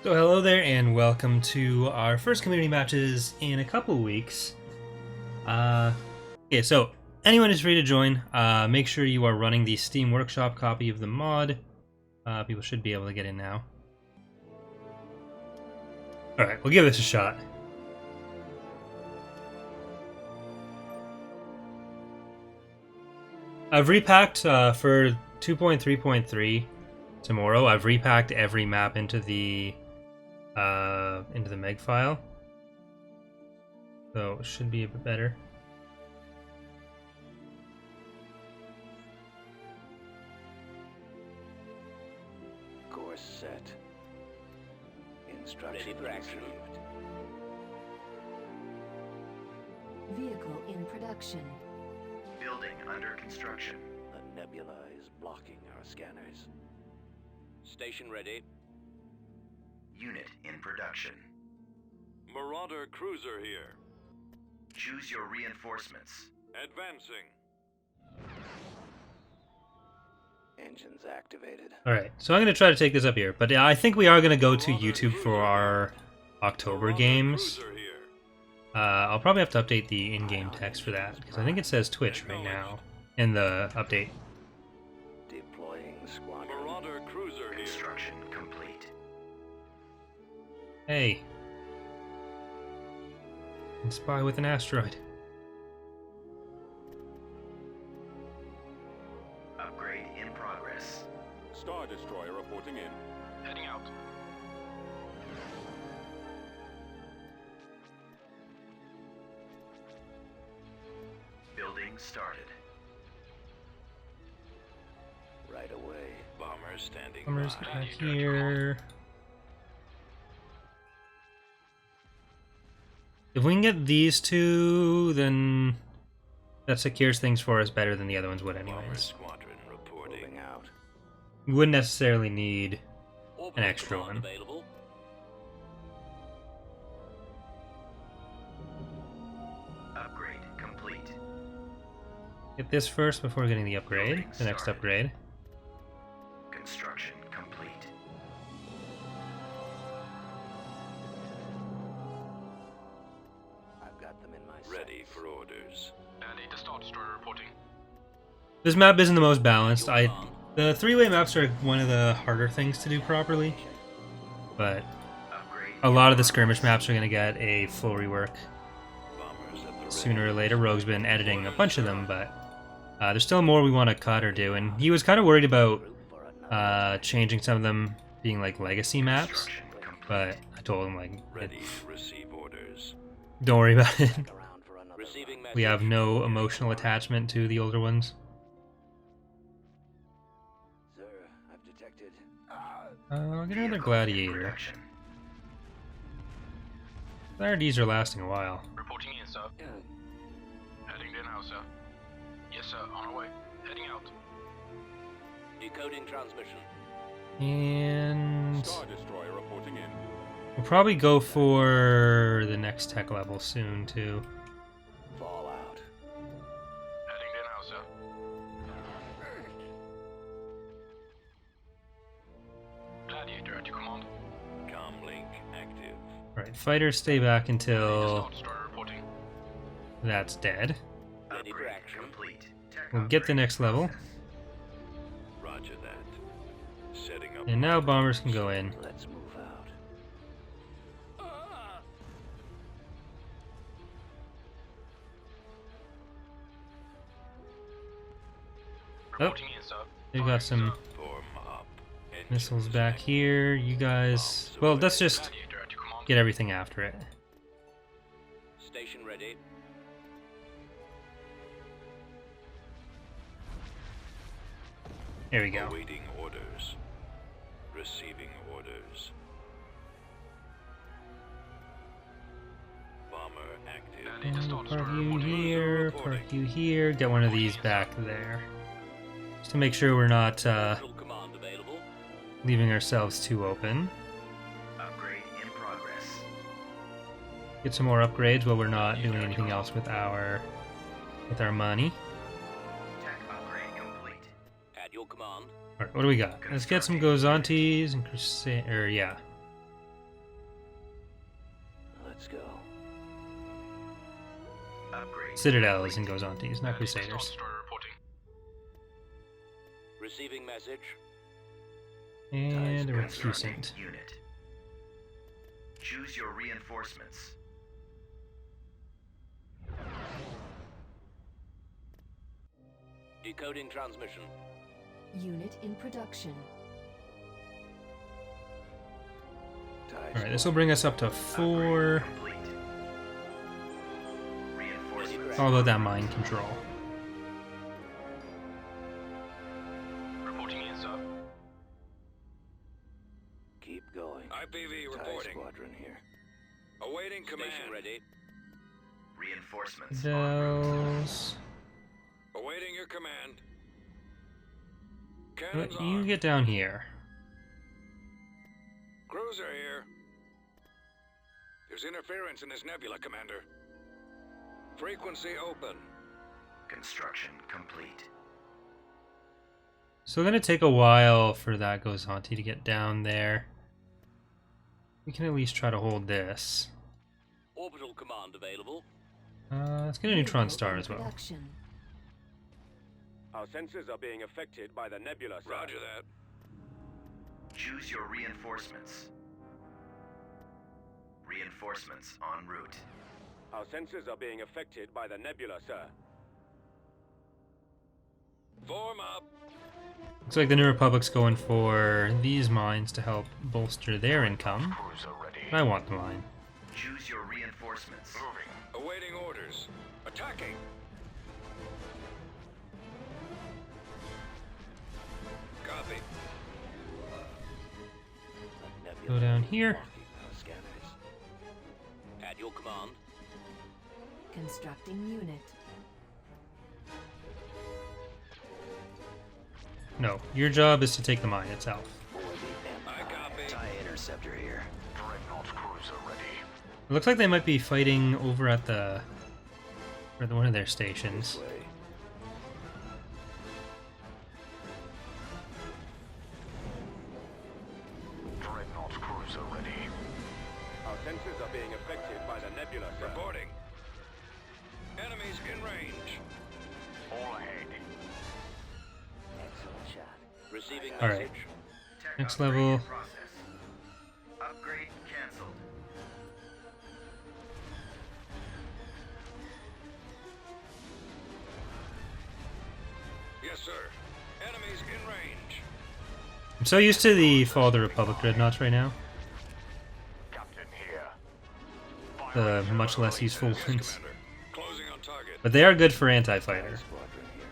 So hello there and welcome to our first community matches in a couple weeks. Okay, so anyone is free to join. Make sure you are running the Steam Workshop copy of the mod. People should be able to get in now. Alright, we'll give this a shot. I've repacked for 2.3.3 tomorrow. I've repacked every map into the meg file, so it should be a bit better. Course set. Instruction received. Vehicle in production. Building under construction. A nebula is blocking our scanners. Station ready. Unit in production. Marauder cruiser here. Choose your reinforcements. Advancing. Engines activated. Alright, so I'm going to try to take this up here, but I think we are going to go to YouTube for our October Marauder games. cruiser here. I'll probably have to update the in-game text for that, because I think it says Twitch right now in the update. Deploying squadron. Marauder cruiser here. Construction complete. Hey. Can spy with an asteroid. Upgrade in progress. Star Destroyer reporting in. Heading out. Building started. Right away. Bomber standing Bombers by. back here. If we can get these two, then that secures things for us better than the other ones would Bomber anyways. squadron reporting. Moving out. We wouldn't necessarily need Orbital extra command one. Available. Upgrade complete. get this first before getting the upgrade, the next upgrade. Construction complete. I've got them in my Ready sights. for orders. Andy, the Star Destroyer reporting. This map isn't the most balanced. The three-way maps are one of the harder things to do properly, but Upgrade a lot of the skirmish maps are going to get a full rework Bombers at the ready. sooner or later. Rogue's been editing a bunch of them, but there's still more we want to cut or do, and he was kind of worried about changing some of them being like legacy maps, construction complete. but I told him like, Ready to receive orders. don't worry about it. Stick around for another Receiving round. message. We have no emotional attachment to the older ones. Sir, I've detected. I'll get another Vehicle in gladiator. production. Gladiators are lasting a while. Reporting in, sir. Heading there now, sir. Yes, sir. On our way. Heading out. Decoding transmission. And Star Destroyer reporting in. we'll probably go for the next tech level soon too. Fallout. Heading there now, sir. Gladiator at your command. Comlink active. Alright, fighters stay back The until Star Destroyer reporting. that's dead. Ready for Upgrade action. complete. Tech We'll get the upgrade next level. process. Roger that. Setting up. And now bombers can go in. Let's move out. Reporting in, sir. They've got some Form up. missiles Engines back active. here. You guys... Well, let's just Gladiator at your command. get everything after it. Station ready. There we go. Awaiting orders. Receiving orders. Bomber active. Andy, the Star Destroyer Park you reporting. here, park you here. Get one of these back there. Just to make sure we're not Orbital command available. leaving ourselves too open. Upgrade in progress. Get some more upgrades while we're not doing anything else with our money. Tech upgrade complete. At your command. Alright, what do we got? Let's get some Gozantes and Crusade. Yeah. Let's go. Upgrade. Citadels and goes on to use, not Heading to Star Crusaders. Destroyer reporting. Receiving message. And a Constructing recusant. unit. Choose your reinforcements. Decoding transmission. Unit in production. Alright, this will bring us up to 4. Upgrade complete. Reinforcements. All about that mind control. Reporting in, sir. Keep going. IPV TIE reporting. squadron here. Awaiting command. Station ready. Reinforcements en route. Citadels. Awaiting your command. But Cannons you on. get down here. Cruiser here. There's interference in this nebula, Commander. Frequency open. Construction complete. So it's gonna take a while for that Gozanti to get down there. We can at least try to hold this. Orbital command available. Let's get a neutron star as well. Production. Our sensors are being affected by the nebula, sir. Roger that. Choose your reinforcements. Reinforcements en route. Our sensors are being affected by the nebula, sir. Form up. Looks like the New Republic's going for these mines to help bolster their income. Cruiser ready. And I want the mine. Choose your reinforcements. Moving. Awaiting orders. Attacking. Copy. A nebula Go down here. blocking our scanners. At your command. Constructing unit. No, your job is to take the mine itself. For the I Empire. copy. TIE interceptor here. Dreadnought cruiser ready. It looks like they might be fighting over at one of their This stations. way. Dreadnought cruiser ready. Our sensors are being affected by the nebula, sir. Reporting. Enemies in range. All ahead. Excellent shot. Receiving All right. message. Tech Next upgrade level. in process. Upgrade cancelled. Yes, sir. Enemies in range. I'm so used to the Fall of the Republic dreadnoughts right now. Captain here. The much less useful Yes, ones. Commander. Closing on target. But they are good for TIE anti-fighter. squadron here.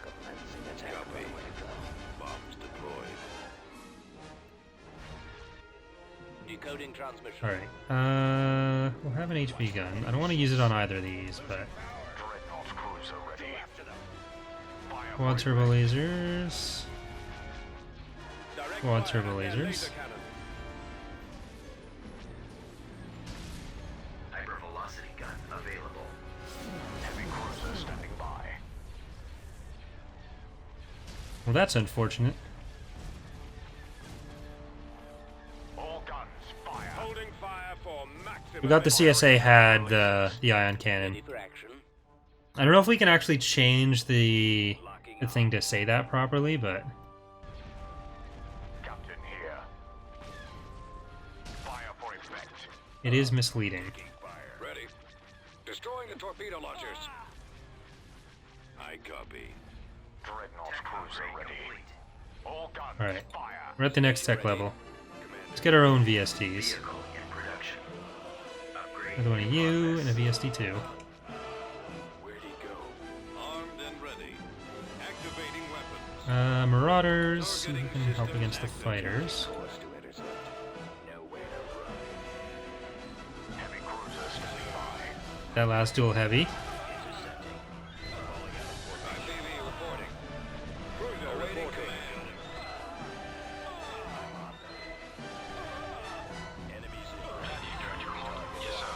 Commencing attack. Copy. Runway to go. Bombs deployed. Decoding transmission. Alright, we'll have an HV gun. I don't want to use it on either of these, but... Dreadnought cruiser ready. Fire Quad turbo lasers... Direct Quad fire turbo at their lasers. laser cannon. Hypervelocity gun available. heavy cruiser standing by. Well, that's unfortunate. All guns fire. Holding fire for maximum. We got the CSA had the ion cannon. Ready for action. I don't know if we can actually change the thing to say that properly, but... Captain here. Fire for effect. It is misleading. Ready. Destroying the torpedo launchers. I copy. Dreadnought Tech cruiser upgrade ready. complete. All guns Alright. fire. We're at the next tech level. Let's get our own VSTs. Vehicle in production. Upgrade. Another one of in you, process. and a VST-2. Where'd he go? Armed and ready. Activating weapons. Marauders, see if we can help against the fighters. Course to intercept. Nowhere to run. Heavy cruiser standing by. That last duel heavy. Intercepting. IPV reporting. Cruiser awaiting command.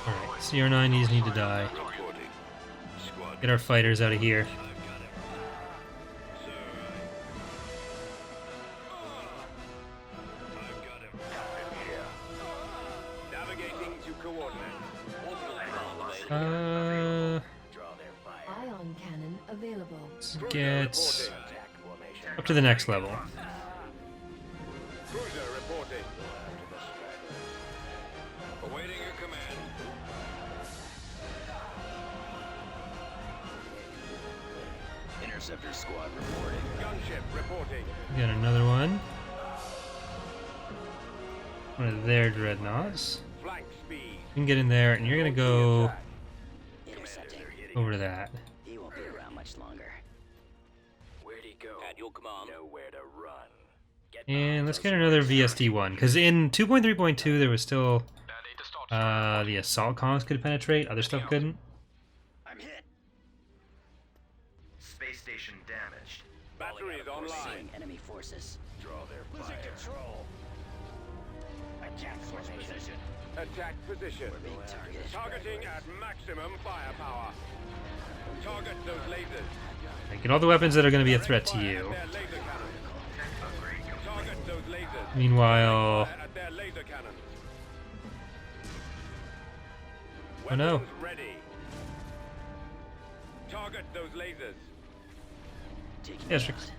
Alright, CR90s need to die. Reporting. Squad. Get our fighters out of here. Navigating to coordinates. Uh, Ion cannon available. let's get up to the next level. Cruiser reporting. Awaiting your command. Interceptor squad reporting. Gunship reporting. Got another one. One of their dreadnoughts. Flank speed. You can get in there, and you're gonna go Intercepting. over to that. He won't be around much longer. Where'd he go? At your command. Nowhere to run. And let's get another VSD one, because in 2.3.2 there was still Need to start. the assault comms could penetrate, other stuff couldn't. I'm hit. Space station damaged. Battery is online. Seeing enemy forces. Draw their Losing control. I can't switch position. Attack position. We're being targeted. Targeting at maximum firepower. Target those lasers. Like, get all the weapons that are going to be a threat to Fire you. at their laser cannons. Target those lasers. Meanwhile, Fire at their laser cannons. oh no. Weapons ready. Target those lasers. Taking Yeah, it sure. out.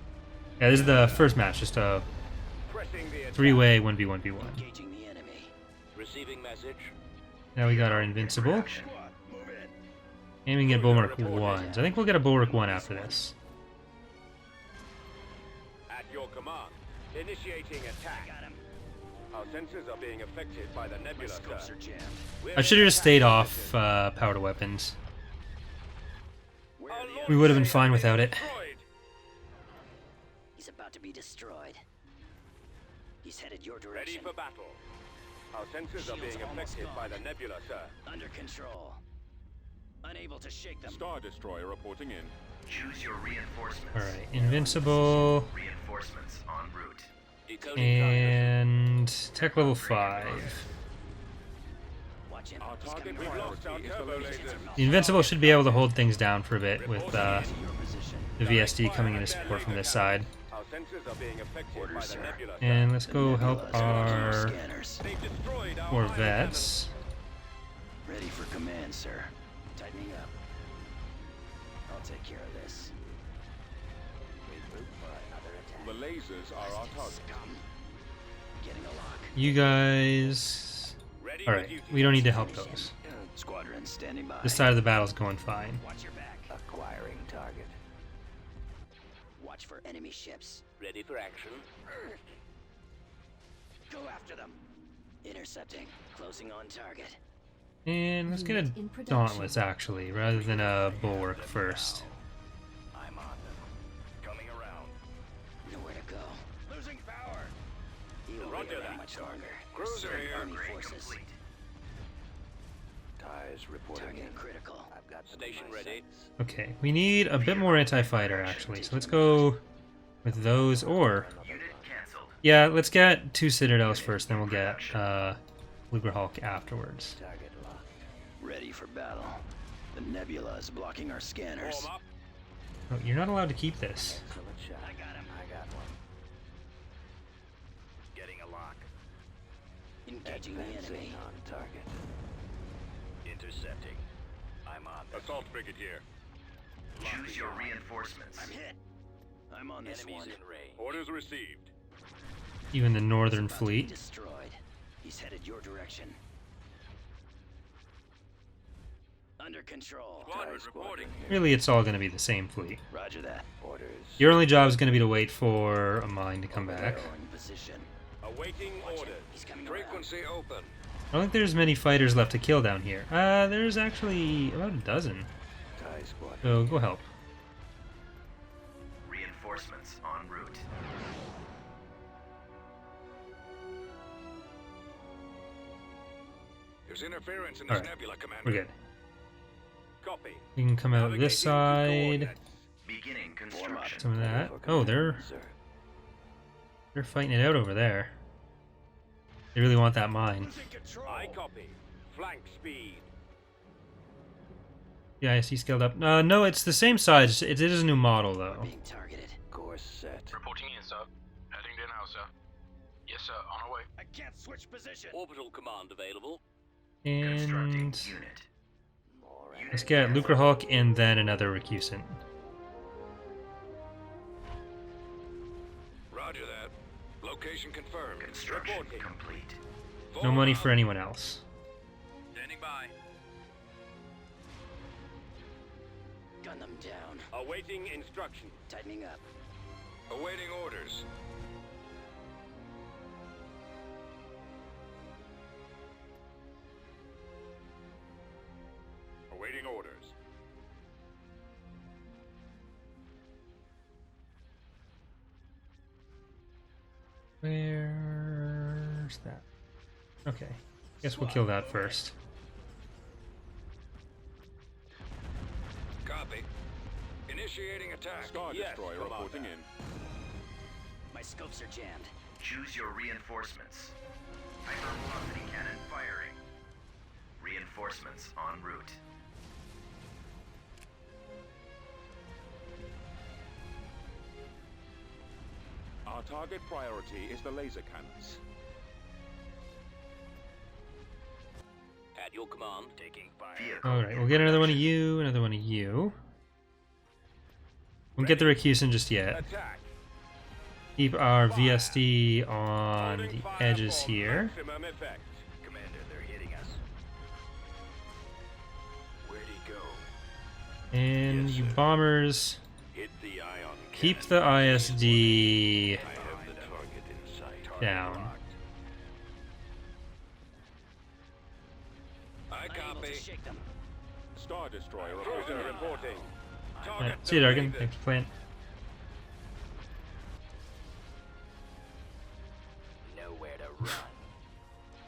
Yeah, this is the first match, just a Pressing the attack. three-way 1v1v1. Engaging the enemy. Receiving message. Now we got our invincible. Aiming at Bulwark 1s. I think we'll get a Bulwark 1 after this. At your command. Initiating attack. Got him. Our sensors are being affected by the nebula, Scopes sir. are jammed. We're I should have in just stayed attack off position. power to weapons. Where Our are the launch We would have been site fine has been without it. destroyed. He's about to be destroyed. He's headed your Ready direction. for battle. Our sensors are Shields being almost affected gone. by the nebula, sir. Under control. Unable to shake them. Star Destroyer reporting in. Choose your reinforcements. Alright, invincible Reinforcements en route. Decoding target. and tech level 5. Watch him. Our He's target, coming we've around. lost our turbo lasers. The invincible should be able to hold things down for a bit with Your position. the VSD coming in to support from this side. Our sensors are being affected by the sir. nebula, sir. And let's go help Nebulas are blocking our scanners. They've destroyed our Corvettes. Ready for command, sir. Tightening up. I'll take care of this. The lasers are our target. Scum. Getting a lock. You guys... Ready for Alright, duty. we don't need to help those. Squadron standing by. This side of the battle's going fine. Watch your back. Acquiring target. Watch for enemy ships. Ready for action. Go after them. Intercepting. Closing on target. And let's get a Unit in production. Dauntless, actually, rather than a Bulwark first. I'm on them. Coming around. Nowhere to go. Losing power. You won't Roger be around that. much longer. Cruiser Certain here. enemy Upgrade forces. complete. Ties reporting Target critical. I've got station ready. Okay, we need a bit more anti-fighter, actually, so let's go with those, or... Unit cancelled. Yeah, let's get 2 Citadels first, then we'll get Lugerhulk afterwards. Target locked. Ready for battle. The nebula is blocking our scanners. Warm up. Oh, you're not allowed to keep this. Excellent shot. I got him. I got one. Getting a lock. Engaging the enemy. on target. Intercepting. I'm on them. Assault frigate here. Choose your reinforcements. I'm hit. I'm on this one. Orders received. Even the Northern About to be Fleet. destroyed. He's headed your direction. Under control. Squadron reporting. Really, it's all going to be the same fleet. Roger that. Orders. Your only job is going to be to wait for a mine to come back. Arrowing position. Awaiting orders. He's coming around. Frequency open. I don't think there's many fighters left to kill down here. There's actually about a dozen. Tie squad. So go help. Reinforcements en route. There's interference in this Alright, nebula, Commander. We're good. Copy. We can come out this Navigating to side. coordinates. Beginning construction. Some of that. For Oh, command, sir. they're fighting it out over there. They really want that mine. Losing control. I copy. Flank speed. Yeah, I see scaled up. No, it's the same size. It is a new model though. Being targeted. Course set. Reporting in, sir. Heading there now, sir. Yes, sir. On our way. I can't switch position. Orbital command available. Constructing And unit. More Let's get Lucrehawk and then another recusant. Roger that. Location confirmed. Construction Reporting. complete. No money for anyone else. Standing by. Gun them down. Awaiting instruction. Tightening up. Awaiting orders. Awaiting orders. Where's that? Okay. Guess we'll kill that first. Copy. Initiating attack. Star Yes, Destroyer Commander. reporting in. My scopes are jammed. Choose your reinforcements. Hyper velocity cannon firing. Reinforcements en route. Our target priority is the laser cannons. At your command. Taking fire. Vehicle Alright, we'll get another one of you, another one of you. Won't get the recusant just yet. Attack. Keep our VSD on Holding the fire edges for here. maximum effect. Commander, they're hitting us. Where'd he go? And Yes, you sir. bombers, Hit the ion keep the ISD I have the target in sight. down. I Unable copy. to shake them. Star Destroyer Cruiser reporting. Alright, see you, Dargan. Thanks for playing. Nowhere to run.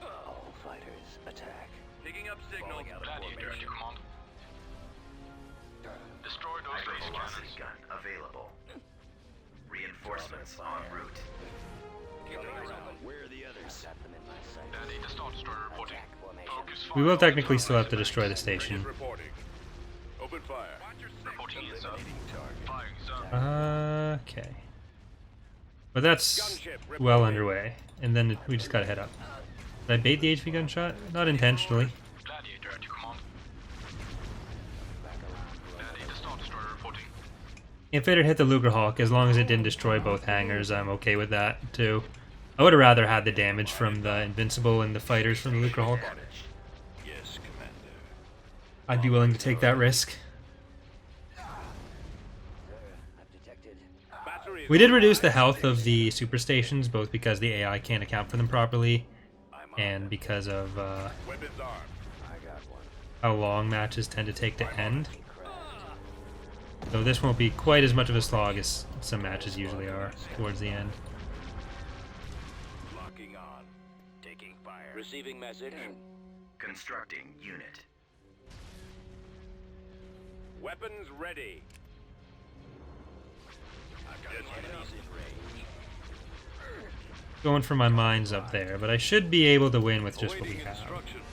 All fighters attack. Picking up signal. Gladiator at your command. Destroy those Hyper laser velocity cannons. gun available. Reinforcements en route. Where are the others? Got them in my sight. Daddy, the Star Destroyer reporting. Attack formation. Focus We fire will on the technically target still have to laser destroy the banks. station. Reporting. Open fire. Reporting in, sir. Firing, sir. Okay. But that's Gunship well reporting. underway. And then we just gotta head up. Did I bait the HP gunshot? Not intentionally. Gladiator at your command. Daddy, the Star Destroyer reporting. If it had hit the Lucrehawk, as long as it didn't destroy both hangars, I'm okay with that too. I would have rather had the damage from the Invincible and the fighters from the Lucrehawk. Damaged. Yes, Commander. I'd be willing to take that risk. I've detected. Battery is We did reduce the health of the super stations, both because the AI can't account for them properly, and because of weapons armed. I got one. how long matches tend to take to end. So this won't be quite as much of a slog as some matches usually are towards the end. Locking on. Taking fire. Receiving message. Constructing unit. Weapons ready. I've got enemies in range. Going for my mines up there, but I should be able to win with just what we Awaiting have. instructions.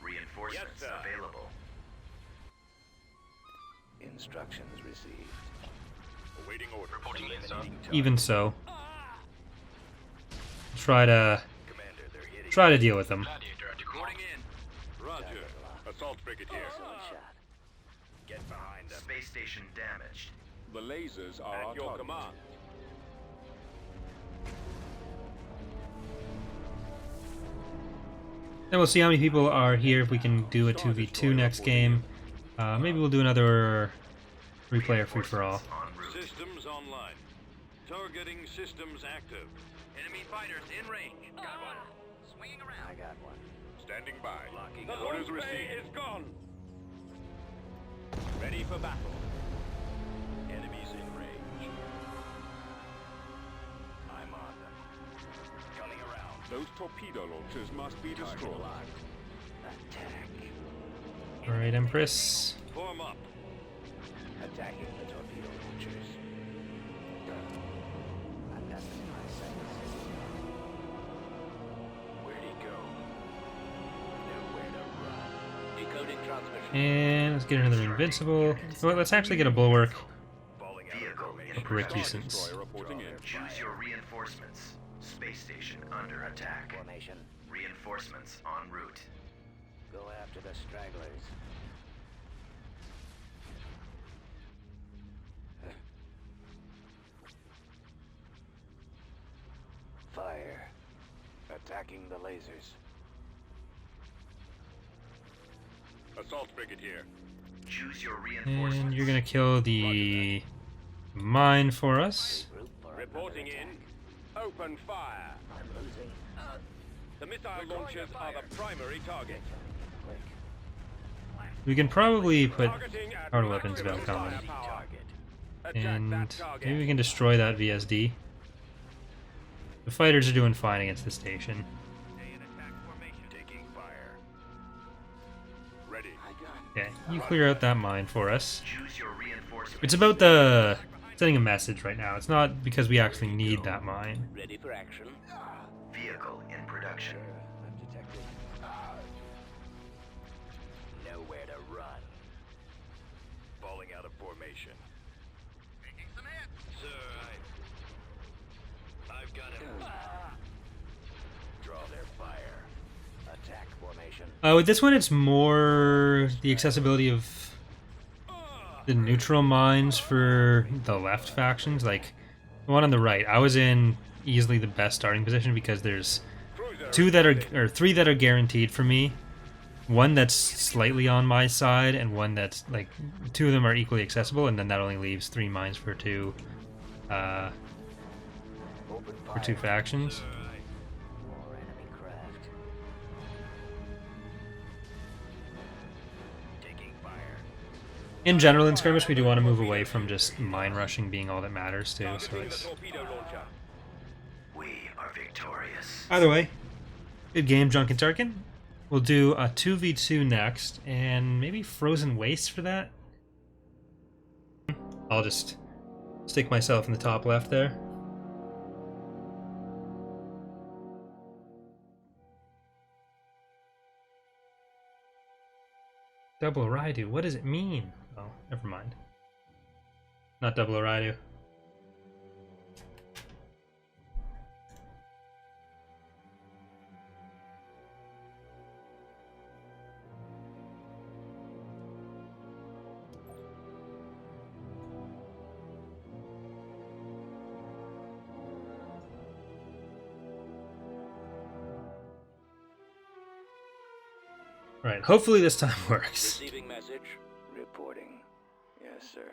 Reinforcements Yes, sir. available. Instructions received. Awaiting order. Reporting in, sir. Even so, try to Commander, they're hitting. try to deal with them. Gladiator at your command. Reporting in. Roger. Assault brigadier. Excellent shot. Get behind them. Space station damaged. The lasers are at your command. Then we'll see how many people are here. If we can do a 2v2 next game, maybe we'll do another 3-player free-for-all. En route. Systems online. Targeting systems active. Enemy fighters in range. Got one. Swinging around. I got one. Standing by. Locking The on. orders received. is gone. Ready for battle. Enemies in range. I'm on them. Coming around. Those torpedo launchers must be destroyed. Attack. Alright, Empress. Form up. Attacking the torpedo launchers. I've got them in my sights. Where'd he go? Nowhere to run. Decoding transmission. And let's get another Invincible. Well, let's actually get a Bulwark. Falling out of Vehicle formation. in Recusants. Destroyer reporting in. Choose your reinforcements. Space station under attack. Formation. Reinforcements en route. Go after the stragglers. Fire. Attacking the lasers. Assault Brigadier. Choose your reinforcements. And you're gonna kill the mine for us. Group for Reporting in. Open fire. I'm losing. The missile launchers are the primary target. Quick. We can probably put Targeting at power weapons maximum about coming. firepower. Attack And that target. maybe we can destroy that VSD. The fighters are doing fine against the station. Stay in attack formation. Taking fire. Ready. Okay, you clear out that mine for us. Choose your reinforcements. It's about the sending a message right now. It's not because we actually need that mine. Ready for action. Vehicle in production. I'm detected. Nowhere to run. Falling out of formation. Making some hits. Sir, I've got him. Draw their fire. Attack formation. With this one, it's more the accessibility of the neutral mines for the left factions. Like the one on the right, I was in easily the best starting position because there's three that are guaranteed for me. One that's slightly on my side, and one that's like two of them are equally accessible, and then that only leaves 3 mines for two Open fire. factions. More enemy craft. Taking fire. In general, in skirmish, we do want to move away from just mine rushing being all that matters too. So Targeting the it's torpedo launcher. We are victorious. either way, good game, Junkin Tarkin. We'll do a 2v2 next, and maybe Frozen Waste for that. I'll just stick myself in the top left there. Double Raidu, what does it mean? Oh, never mind. Not Double Raidu. Right, hopefully this time works. Receiving message. Reporting. Yes, sir.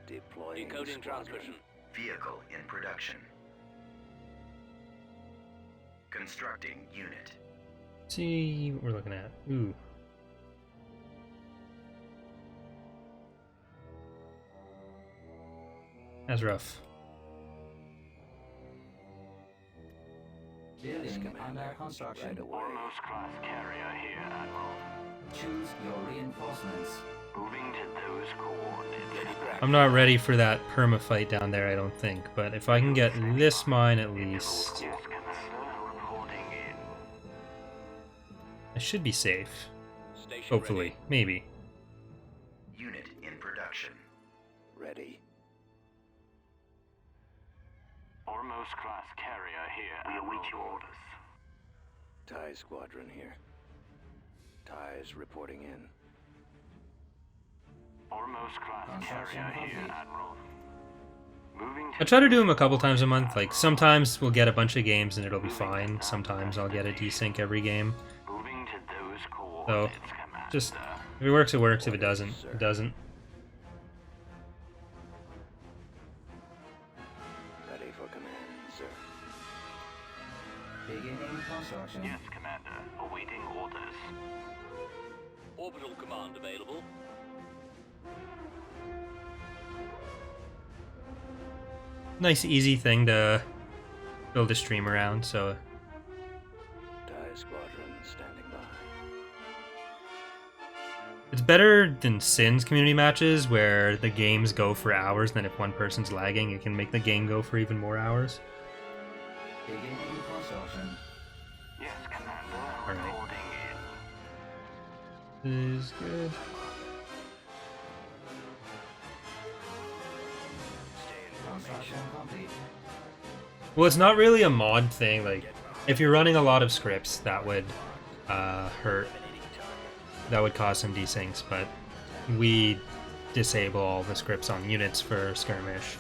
Deploying. Decoding transmission. Vehicle in production. Constructing unit. See what we're looking at. Ooh. That's rough. Building under construction. Right away. Foremost class carrier here, Admiral. Choose your reinforcements. Moving to those coordinates. I'm not ready for that perma fight down there, I don't think. But if I can get this mine at least, Yes, Commander. Reporting in. I should be safe. Station Hopefully. Maybe. Unit in production. Ready. Foremost class carrier here. We await your orders. TIE squadron here. TIEs reporting in. Foremost class carrier here, Admiral. Moving I try to do them a couple times a month. Like, sometimes we'll get a bunch of games and it'll be fine. Sometimes I'll get a desync every game. moving to those So, coordinates, Commander. just, if it works, it works. If it doesn't, it doesn't. Ready for command, sir. Beginning construction. Yes, Commander. Awaiting orders. Orbital command available. Nice, easy thing to build a stream around, so TIE squadron standing by. it's better than Sin's community matches where the games go for hours, then if one person's lagging, it can make the game go for even more hours. Beginning construction. Yes, Commander. Alright. Reporting in. Is good. Construction complete. Well, it's not really a mod thing. Like, if you're running a lot of scripts, that would hurt. That would cause some desyncs, but we disable all the scripts on units for skirmish.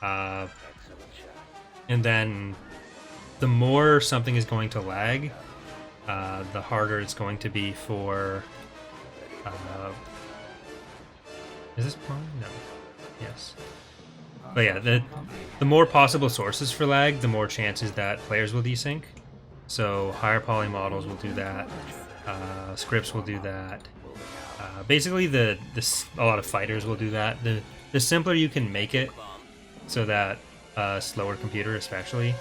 And then the more something is going to lag, the harder it's going to be for... is this mine? No. Yes. But yeah, the more possible sources for lag, the more chances that players will desync. So higher poly models will do that. Scripts will do that. Basically, a lot of fighters will do that. The simpler you can make it, so that a slower computer, especially,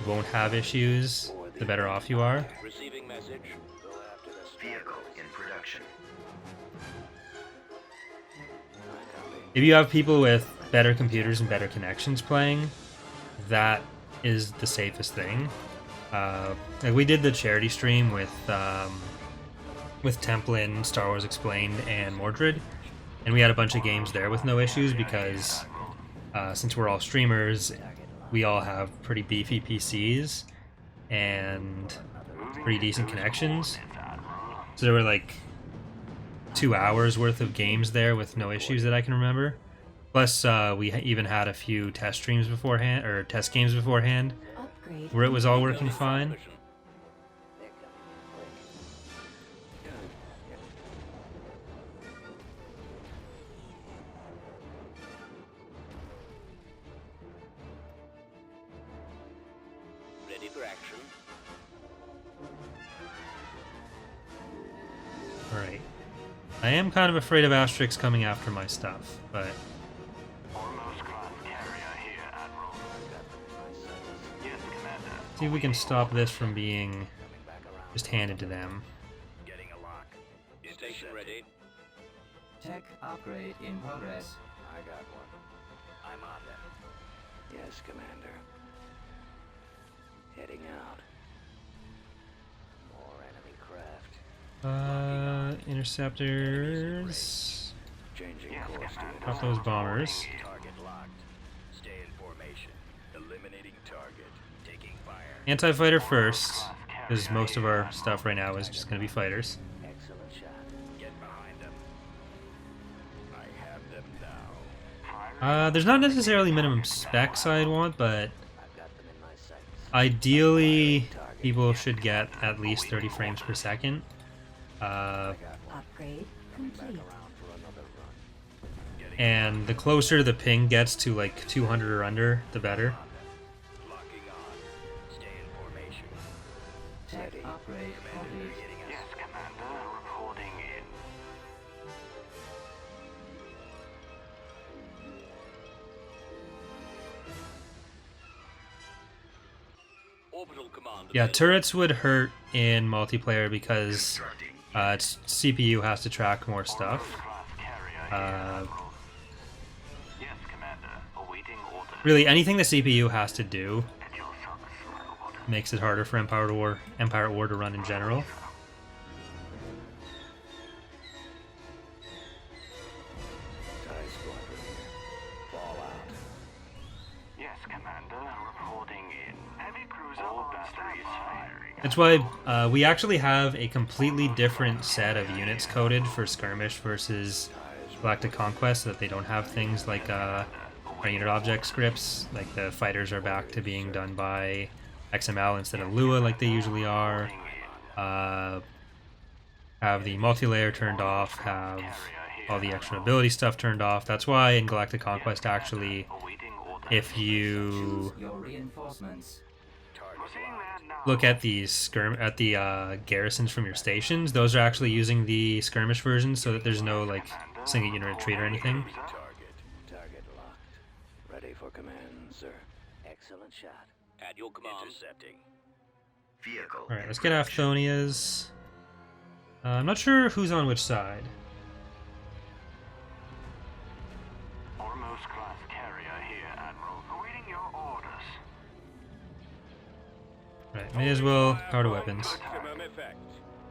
won't have issues, the better off you are. Receiving message. Go after this. Vehicle in production. If you have people with better computers and better connections playing, that is the safest thing. Like we did the charity stream with Templin, Star Wars Explained, and Mordred, and we had a bunch of games there with no issues because since we're all streamers, we all have pretty beefy PCs and pretty decent connections. So there were like 2 hours worth of games there with no issues that I can remember. Plus, we even had a few test streams beforehand, or test games beforehand, Upgrade. where it was all working fine. Ready for action. Alright. I am kind of afraid of Asterix coming after my stuff, but... see if we can stop this from being just handed to them. Getting a lock. Station ready. Tech upgrade in progress. I got one. I'm on them. Yes, Commander. Heading out. More enemy craft. Interceptors. Changing course to Drop those bombers. target locked. Stay in formation. Eliminating target. Taking fire. Anti-fighter first, because most of our stuff right now is just going to be fighters. Excellent shot. Get behind them. I have them now. There's not necessarily minimum specs I'd want, but I've got them in my sights. ideally people should get at least 30 frames per second. Upgrade complete. Around for another run. And the closer the ping gets to like 200 or under, the better. Locking on. Stay in formation. Tech upgrade complete. Yes, Commander. Reporting in. Orbital command. Yeah, turrets would hurt in multiplayer because its CPU has to track more stuff. Really, anything the CPU has to do makes it harder for Empire War to run in general. TIE squadron here. Fall out. Yes, Commander. Reporting in. Heavy cruiser all batteries firing. That's why we actually have a completely different set of units coded for skirmish versus Galactic Conquest, so that they don't have things like our unit object scripts. Like the fighters are back to being done by XML instead of Lua like they usually are. Have the multi-layer turned off, have all the extra ability stuff turned off. That's why in Galactic Conquest, actually, if you Your reinforcements. look at the garrisons from your stations, those are actually using the skirmish version, so that there's no like single unit retreat or anything. Target locked. Ready for command, sir. Excellent shot. At your command. Intercepting. Vehicle. All right, let's get Aphthonias. I'm not sure who's on which side. Ormos class carrier here, Admiral. Awaiting your orders. Right, may as well power to weapons. Maximum effect.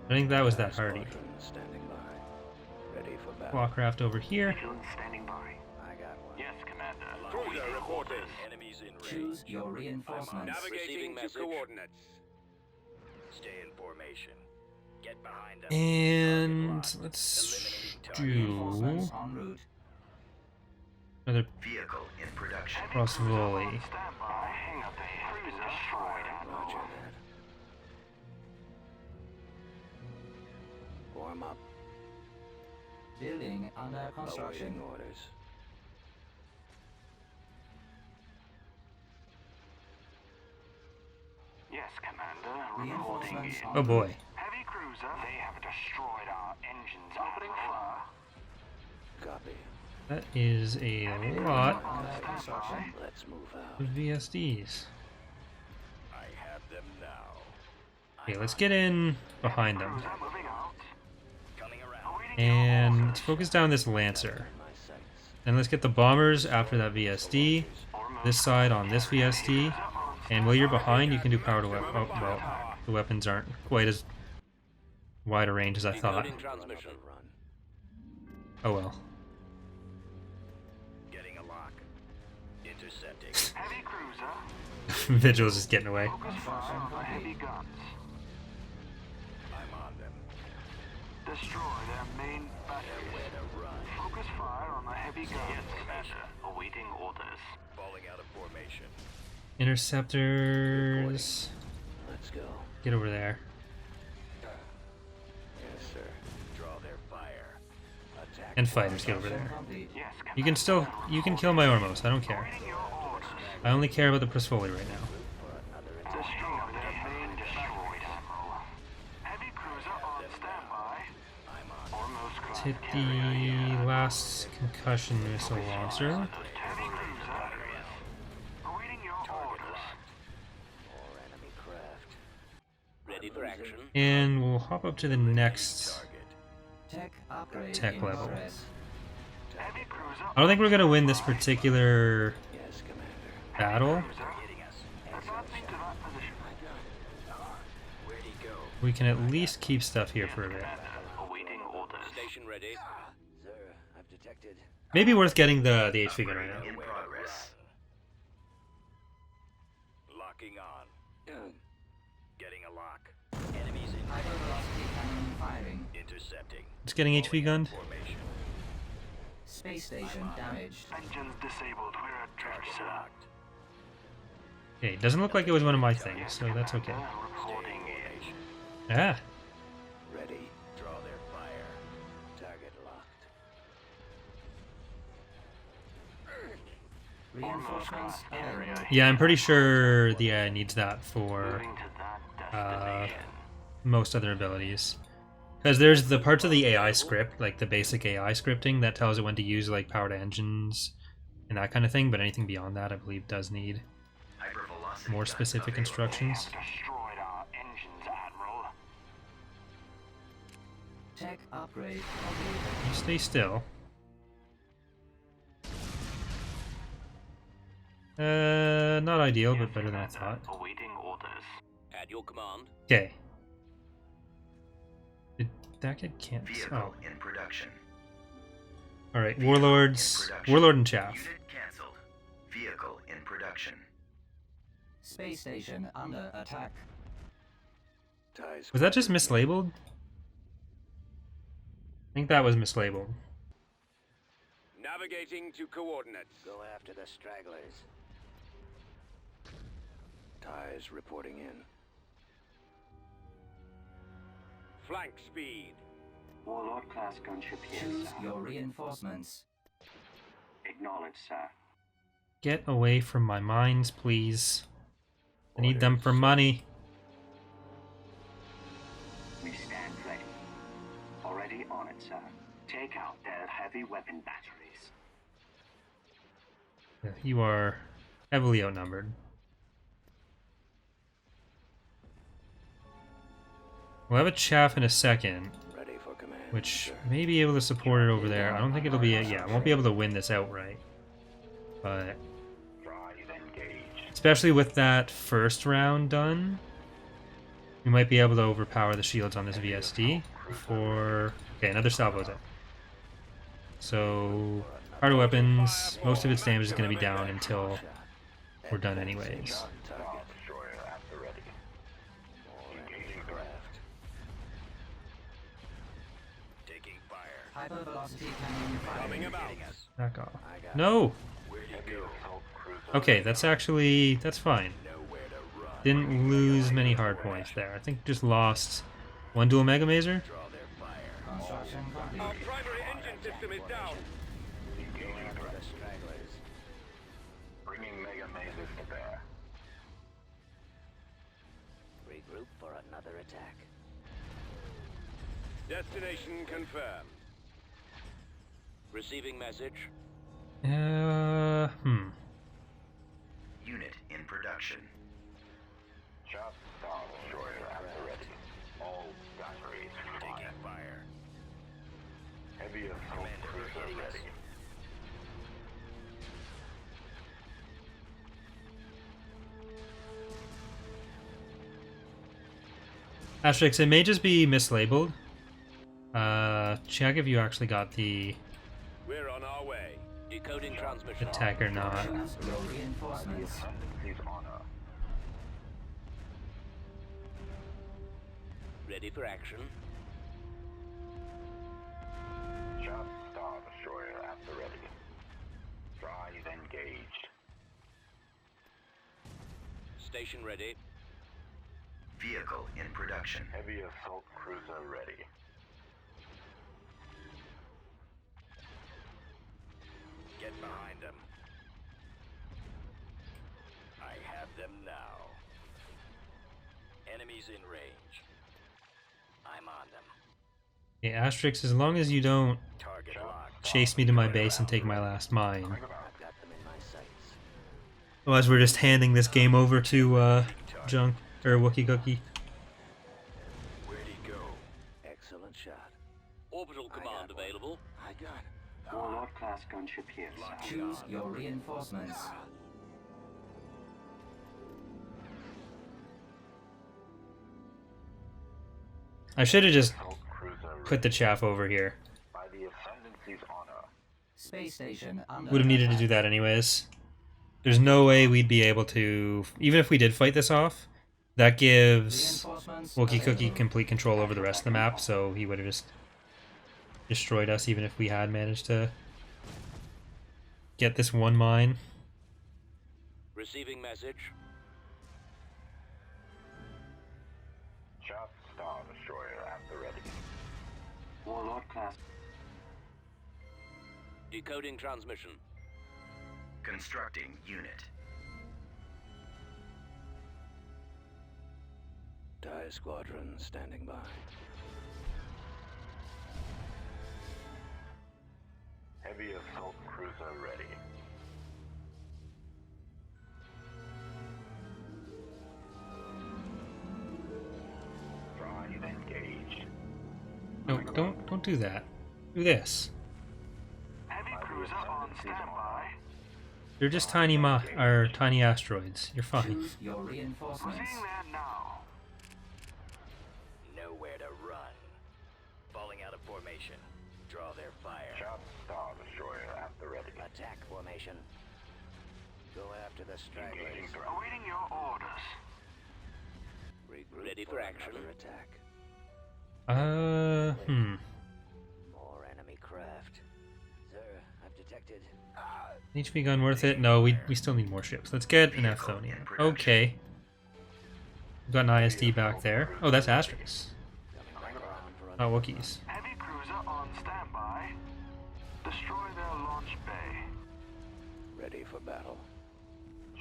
I think that was that hardy. Squadron standing by. Ready for battle. Warcraft over here. Standing by. I got one. Yes, Commander. Cruiser reporting. Enemy Enemies in Choose range. your reinforcements. Navigating to message. coordinates. Stay in formation. Get behind them. And Target locked. let's Reinforcements do en route. another Vehicle in production. cross volley. Roger that. Warm up. Building under construction. Awaiting orders. Yes, Commander. Reinforcements en Oh boy. Heavy cruiser. They have destroyed our engines. Opening fire. Copy. That is a lot Under construction. Let's move out. of VSDs. I have them now. Okay, let's get in behind them. Moving out. Coming around. And let's focus down this Lancer. My sights. And let's get the bombers after that VSD. This side on this VSD. And while you're behind, you can do power to weapon. Oh, well, the weapons aren't quite as wide a range as I thought. Decoding transmission. Run. Oh well. Getting a lock. Intercepting. Heavy cruiser. Vigil's just getting away. Focus fire on the heavy guns. I'm on them. Destroy their main batteries. Where to run. Focus fire on the heavy guns. Awaiting orders. Falling out of formation. Interceptors. Let's go. Get over there. Yes, sir. Draw their fire. Attack. And fighters, get over there. Complete. Yes, You can still, you can kill my Ormos, I don't care. your orders. I only care about the Prisfoli right now. Destroy their main destroyed. Heavy cruiser on standby. Almost Let's hit the last concussion missile launcher. heavy cruiser. Awaiting your orders. Or enemy craft. Ready for action. And we'll hop up to the next. Target. Tech upgrade Tech in level. progress. Heavy cruiser. I don't think we're gonna win this particular Yes, Commander. battle. Hitting us. Advancing to that position. Where'd he go? We can at least keep stuff here for a bit. Awaiting orders. Station ready. Sir, I've detected. Maybe worth getting the HP gun right now. In progress. Locking on. Getting a lock. Enemies in High velocity cannon firing. intercepting. It's getting HP gunned. Formation. Space station damaged. Engines disabled. We're at treasure, Target sir. locked. Okay, it doesn't look like it was one of my things, so that's okay. Reporting in. Ah, Ready. Draw their fire. Target locked. Reinforcements area. yeah, I'm pretty sure the AI needs that for Moving to that destination. most other abilities. Because there's the parts of the AI script, like the basic AI scripting, that tells it when to use like powered engines and that kind of thing, but anything beyond that, I believe, does need Hypervelocity more gun specific available. instructions. Destroyed our engines, Admiral. Tech upgrade complete. You stay still. Not ideal, but better than I thought. Awaiting orders. At your command. Okay. Did that get canceled? Vehicle Oh. in production. Alright, Warlords. Warlord and Chaff. Unit cancelled. Vehicle in production. Space station under attack. Ties. Was that just mislabeled? I think that was mislabeled. Navigating to coordinates. Go after the stragglers. Ties reporting in. Flank speed. Warlord class gunship here, Choose sir. your reinforcements. Acknowledged, sir. Get away from my mines, please. I need them for money. We stand ready. Already on it, sir. Take out their heavy weapon batteries. Yeah, you are heavily outnumbered. We'll have a Chaff in a second, Ready for command. which sir. may be able to support it over there. I don't think it'll be yeah, I won't be able to win this outright. But especially with that first round done, we might be able to overpower the shields on this VSD before... Okay, another salvo's up. So, harder weapons, most of its damage is going to be down until we're done anyways. Target destroyer at the ready. Engaging craft. Taking fire. Hypervelocity cannon Coming firing. about. Back off. No! Where'd you go? Cruiser Okay, that's fine. nowhere to run. Didn't lose many hard points there. I think just lost one dual Mega Mazer. Draw their fire. Construction Our complete. primary engine system is down. Engaging the stragglers. Bringing mega mazes to bear. Regroup for another attack. Destination confirmed. Receiving message. Unit in production. Shot Star Destroyer at the ready. All batteries taking fire. Heavy assault cruiser ready. Asterix, it may just be mislabeled. Check if you actually got the We're on our way. Decoding transmission. attack or not. Choose your reinforcements. Ascendancy's honor. Ready for action. Shot Star Destroyer at the ready. Drive engaged. Station ready. Vehicle in production. Heavy assault cruiser ready. Get behind them. I have them now. Enemies in range. I'm on them. Okay, Asterix, as long as you don't Target locked. chase me to my base and take my last mine. I've got them in my sights. Otherwise, we're just handing this game over to Junk or Wookie Cookie. Where'd he go? Excellent shot. Orbital command available. I got Warlord class gunship here, sir. Choose your reinforcements. I should have just assault cruiser put the chaff over here. by the Ascendancy's honor. Space station under Would have needed to attack. do that anyways. There's no way we'd be able to, even if we did fight this off, that gives Reinforcements Wookie Cookie available. complete control over the rest of the map, so he would have just destroyed us even if we had managed to get this one mine. Receiving message. Shot Star Destroyer at the ready. Warlord class. Decoding transmission. Constructing unit. TIE Squadron standing by. Heavy assault cruiser ready. Drive engaged. No, don't do that. Do this. Heavy cruiser on standby. They're just tiny tiny asteroids. You're fine. Choose your reinforcements. there now. Nowhere to run. Falling out of formation. Draw their fire. Shot Star Destroyer at the ready. Attack formation. Go after the stragglers. Awaiting your orders. Regroup Ready for action. another attack. More enemy craft. Sir, I've detected. HP gun worth it? No, we still need more ships. Let's get an Athonian. Okay. We've got an ISD back there. Oh, that's Asterix. Coming back around for Not Wookiees. Heavy cruiser on standby. Destroy their launch bay. Ready for battle.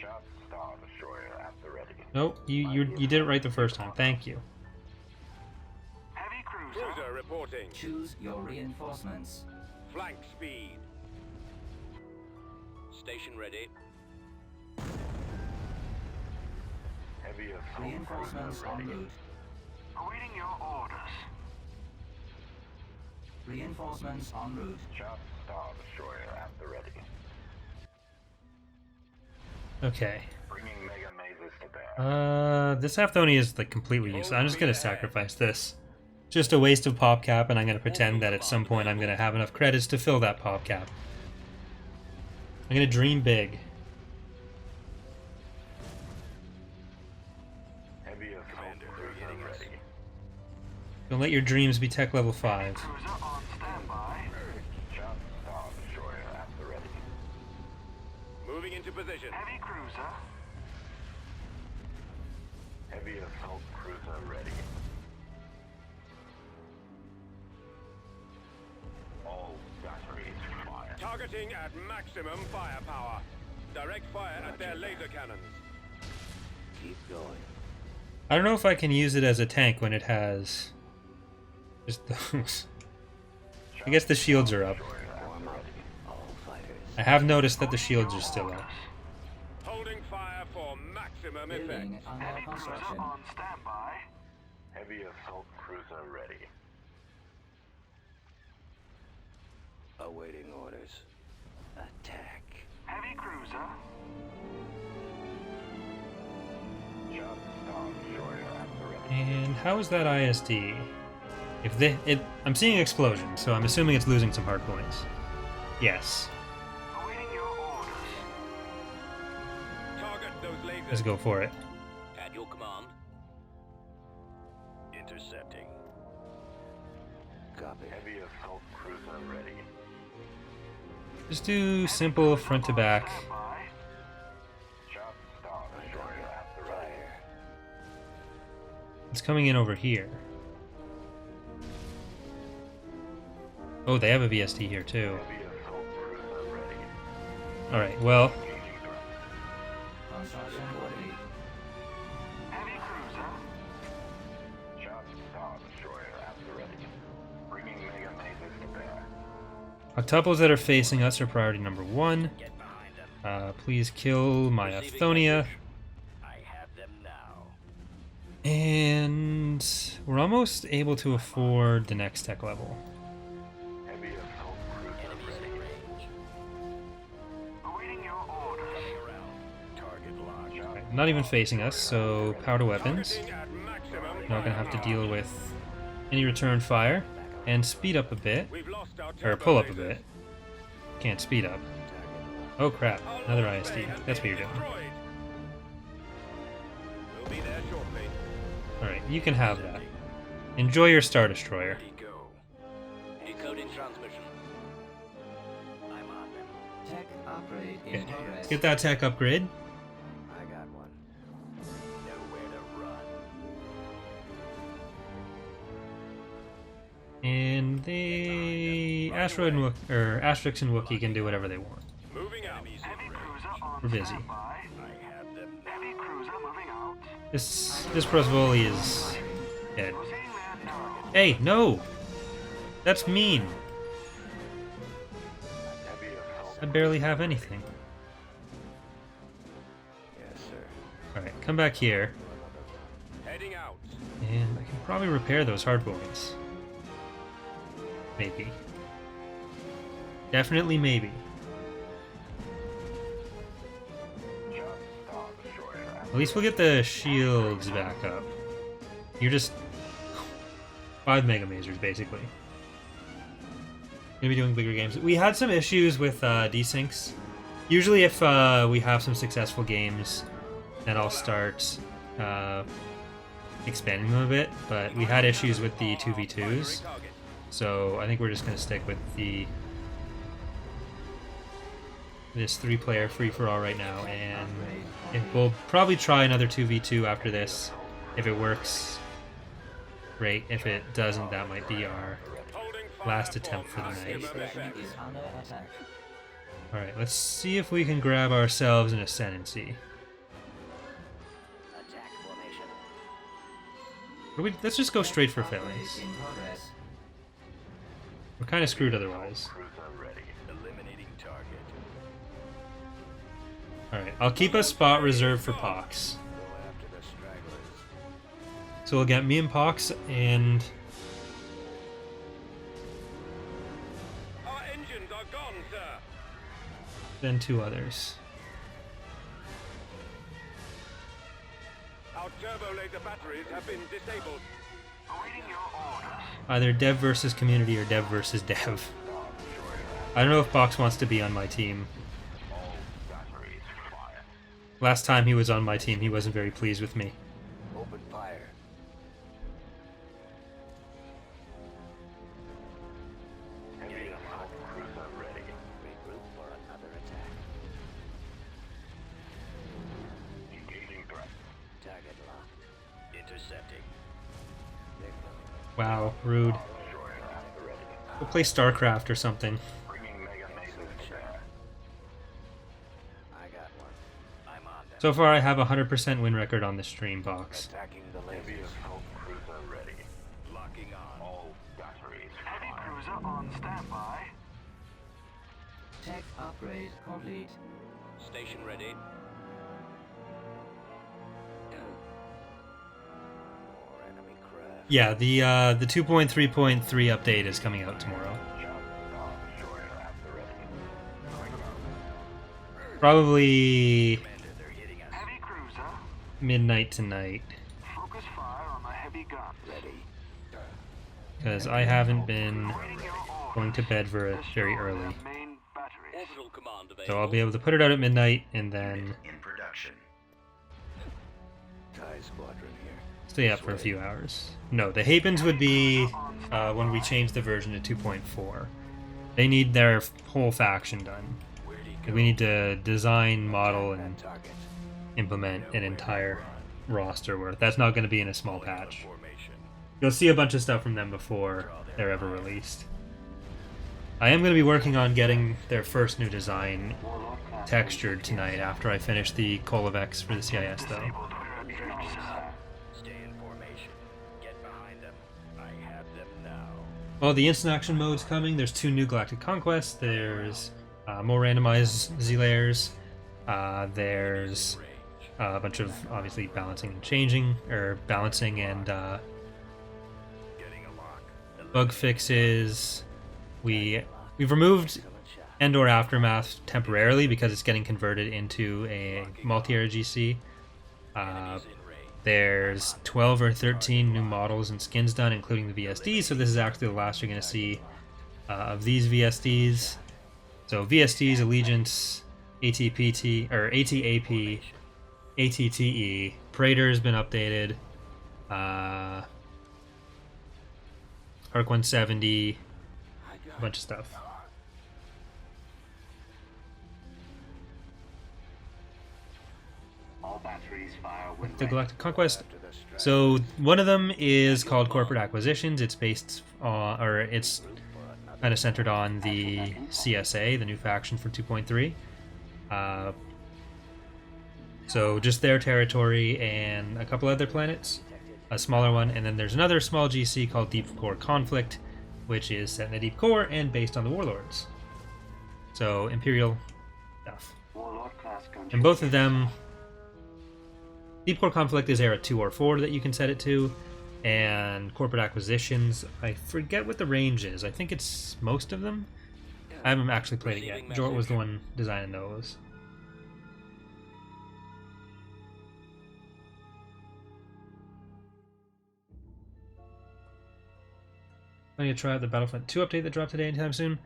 Shot Star Destroyer at the ready. Nope, you did it right the first time. Thank you. Heavy cruiser. Cruiser reporting. Choose your reinforcements. Flank speed. Station ready. Heavy assault Reinforcements cruiser en ready. route. Awaiting your orders. Reinforcements en route. Shot Star Destroyer at the ready. Okay. Bringing mega mazes to bear. This Athoni is like completely useless. I'm just gonna sacrifice this. Just a waste of pop cap, and I'm gonna pretend that at some point I'm gonna have enough credits to fill that pop cap. I'm gonna dream big. Don't let your dreams be tech level 5. Cruiser on standby. Just Star Destroyer at the ready. Moving into position. Heavy cruiser. Heavy assault cruiser ready. All batteries fire. Targeting at maximum firepower. Direct fire at their laser cannons. Keep going. I don't know if I can use it as a tank when it has just those. I guess the shields are up. Warm up. All fighters. I have noticed that the shields are still up. Holding fire for maximum effect. Building under Heavy cruiser construction. on standby. Heavy assault cruiser ready. Awaiting orders. Attack. Heavy cruiser. Just Star Destroyer at the ready. And how is that ISD? I'm seeing explosions, so I'm assuming it's losing some hard points. Yes. Awaiting your orders. Target those lasers. Let's go for it. At your command. Intercepting. Copy. Heavy assault cruiser ready. Just do simple front to back. Standby. Just Star Destroyer at the ready. It's coming in over here. Oh, they have a VST here too. Heavy assault cruiser ready. Alright, well, Construction complete. Heavy cruiser. Just Star Destroyer at the ready. Bringing mega mazers to bear. octuples that are facing us are priority number 1. Get behind them. Please kill my Receiving Athonia. message. I have them now. And we're almost able to afford the next tech level. Heavy assault cruiser Enemies ready. in range. Awaiting your orders. Coming around. Target locked. Right, not even facing us, so power to weapons. Targeting at maximum Not gonna have to firepower. deal with any return fire. And speed up a bit. We've lost our Or turbo pull up a lasers. bit. Can't speed up. Oh crap, another ISD. That's what you're doing. Destroyed. We'll be there shortly. Alright, you can have that. Enjoy your Star Destroyer. Ready, go. Decoding transmission. I'm on them. Tech upgrade in Okay, progress. let's get that tech upgrade. I got one. Nowhere to run. And the Asteroid and Asterix and Wookiee can do whatever they want. Moving out. Heavy cruiser on We're busy. standby. I have them now. Heavy cruiser moving out. This Prosvoli is dead. Proceeding there now. Hey, no! That's mean. Heavy assault. I barely have anything. Yes, sir. Alright, come back here. Heading out. And I can probably repair those hard points. Maybe. Definitely maybe. Just Star Destroyer at At least we'll get the shields back up. You're just 5 Mega Mazers, basically. Gonna be doing bigger games. We had some issues with desyncs. Usually if we have some successful games, then I'll start expanding them a bit, but we had issues with the 2v2s, so I think we're just gonna stick with this 3-player free-for-all right now, and we'll probably try another 2v2 after this. If it works, great. If it doesn't, that might be our last attempt for the night. Station is under attack. Alright, let's see if we can grab ourselves an Ascendancy. Attack formation. Let's just go straight for Upgrade phalanx. in progress. We're kind of screwed otherwise. cruiser ready. Eliminating target. Alright, I'll keep a spot reserved for Pox. Go after the stragglers. So we'll get me and Pox and Our engines are gone, sir. then 2 others. Our turbo laser batteries have been disabled. Awaiting your orders. Either dev versus community or dev versus dev. I don't know if Pox wants to be on my team. All batteries fire. Last time he was on my team, he wasn't very pleased with me. Open fire. Wow, rude. Go play StarCraft or something. I got one. I'm on them. So far, I have a 100% win record on this stream box. Attacking the lasers. Cruiser ready. Locking on. All batteries. Heavy cruiser on standby. Tech upgrade complete. Station ready. More enemy craft. Yeah, the 2.3.3 update is coming out tomorrow. Probably Commander, they're hitting us. Heavy cruiser. midnight tonight, Focus fire on the heavy gun. Ready. because I haven't been Awaiting your orders. going to bed very Destroy early. their main batteries. Orbital command available. So I'll be able to put it out at midnight and then In production. TIE squadron here. stay up for a few hours. No, the Hapens would be when we change the version to 2.4. They need their whole faction done. Where'd he Like, go? we need to design, model, That and target. implement an entire roster worth. That's not going to be in a small Pulling out of patch. formation. You'll see a bunch of stuff from them before they're ever released. I am going to be working on getting their first new design textured tonight after I finish the Colovex for the CIS, though. Stay in formation. Get behind them. I have them now. Well, the instant action mode's coming. There's 2 new Galactic Conquests. There's more randomized Z-layers. There's a bunch of, obviously, balancing and changing, or balancing and Getting a lock. bug fixes. We've removed Endor Aftermath temporarily because it's getting converted into a multi-era GC. There's 12 or 13 new models and skins done, including the VSDs, so this is actually the last you're going to see of these VSDs. So VSDs, Allegiance, ATPT, or ATAP, ATTE, Praetor's been updated, Arc 170, a bunch of stuff. All batteries fire when The ready. Galactic Conquest. So one of them is called Corporate Acquisitions. It's based on, or it's kind of centered on the CSA, the new faction for 2.3. So just their territory and a couple other planets, a smaller one, and then there's another small GC called Deep Core Conflict, which is set in the Deep Core and based on the Warlords. So Imperial stuff. Warlord class gun. And both of them, Deep Core Conflict is Era 2 or 4 that you can set it to, and Corporate Acquisitions, I forget what the range is. I think it's most of them. I haven't actually played it yet. Jort was the one designing those. I need to try out the Battlefront 2 update that dropped today anytime soon.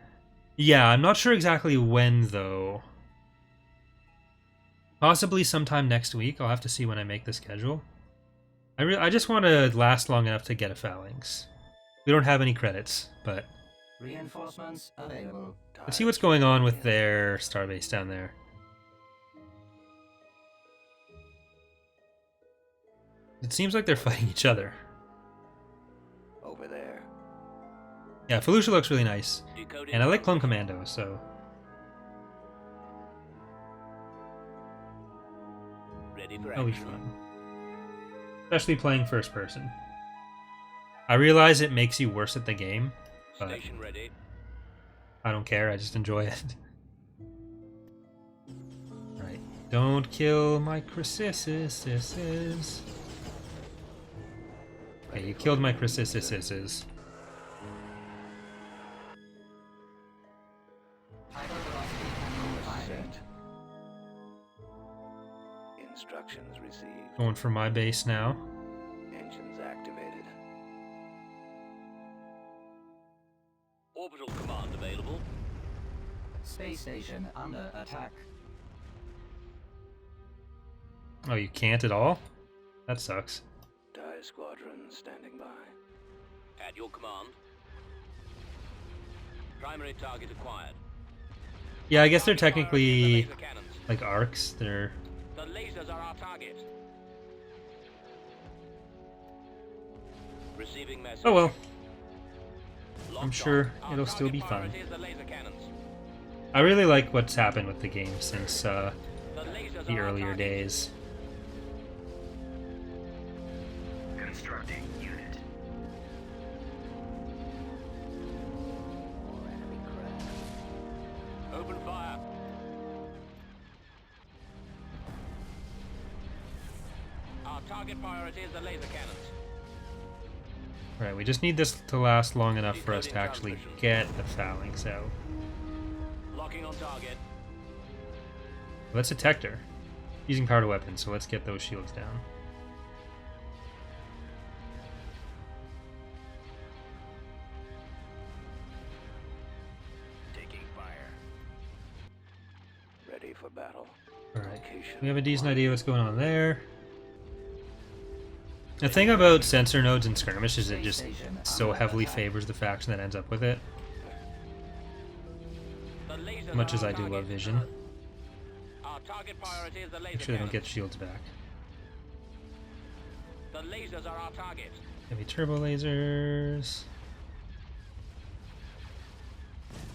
Yeah, I'm not sure exactly when, though. Possibly sometime next week. I'll have to see when I make the schedule. I just want to last long enough to get a phalanx. We don't have any credits, but Reinforcements available. let's see what's going on with their starbase down there. It seems like they're fighting each other. Over there. Yeah, Felucia looks really nice. Decoding. And I like Clone Commandos, so... Ready for that'll be action. fun. Especially playing first person. I realize it makes you worse at the game, but Station ready. I don't care, I just enjoy it. Right. Don't kill my Chrysisises. Okay, you killed my Chrysisises. Set. Instructions received. Going for my base now. Engines activated. Orbital command available. Space station under attack. Oh, you can't at all? That sucks. TIE squadron standing by. At your command. Primary target acquired. Yeah, I guess they're technically Laser cannons. like arcs. They're... The lasers are our target. Receiving message. Oh well, Locked I'm on. sure Our it'll still target be fun. priority is the laser cannons. I really like what's happened with the game since The lasers the are our earlier target. days. Constructing unit. More enemy craft. Open fire. Our target priority is the laser cannons. Right, we just need this to last long enough for us to actually get the phalanx out. Locking on target. Let's attack her. Using power to weapons, so let's get those shields down. Taking fire. Ready for battle. Alright, Location. we have a decent idea what's going on there. The thing about sensor nodes in skirmish is it just so heavily favors the faction that ends up with it. The lasers As much are as our I do target. love vision. Our target priority is the laser Make sure they don't cannons. get shields back. The lasers are our target. Heavy turbo lasers.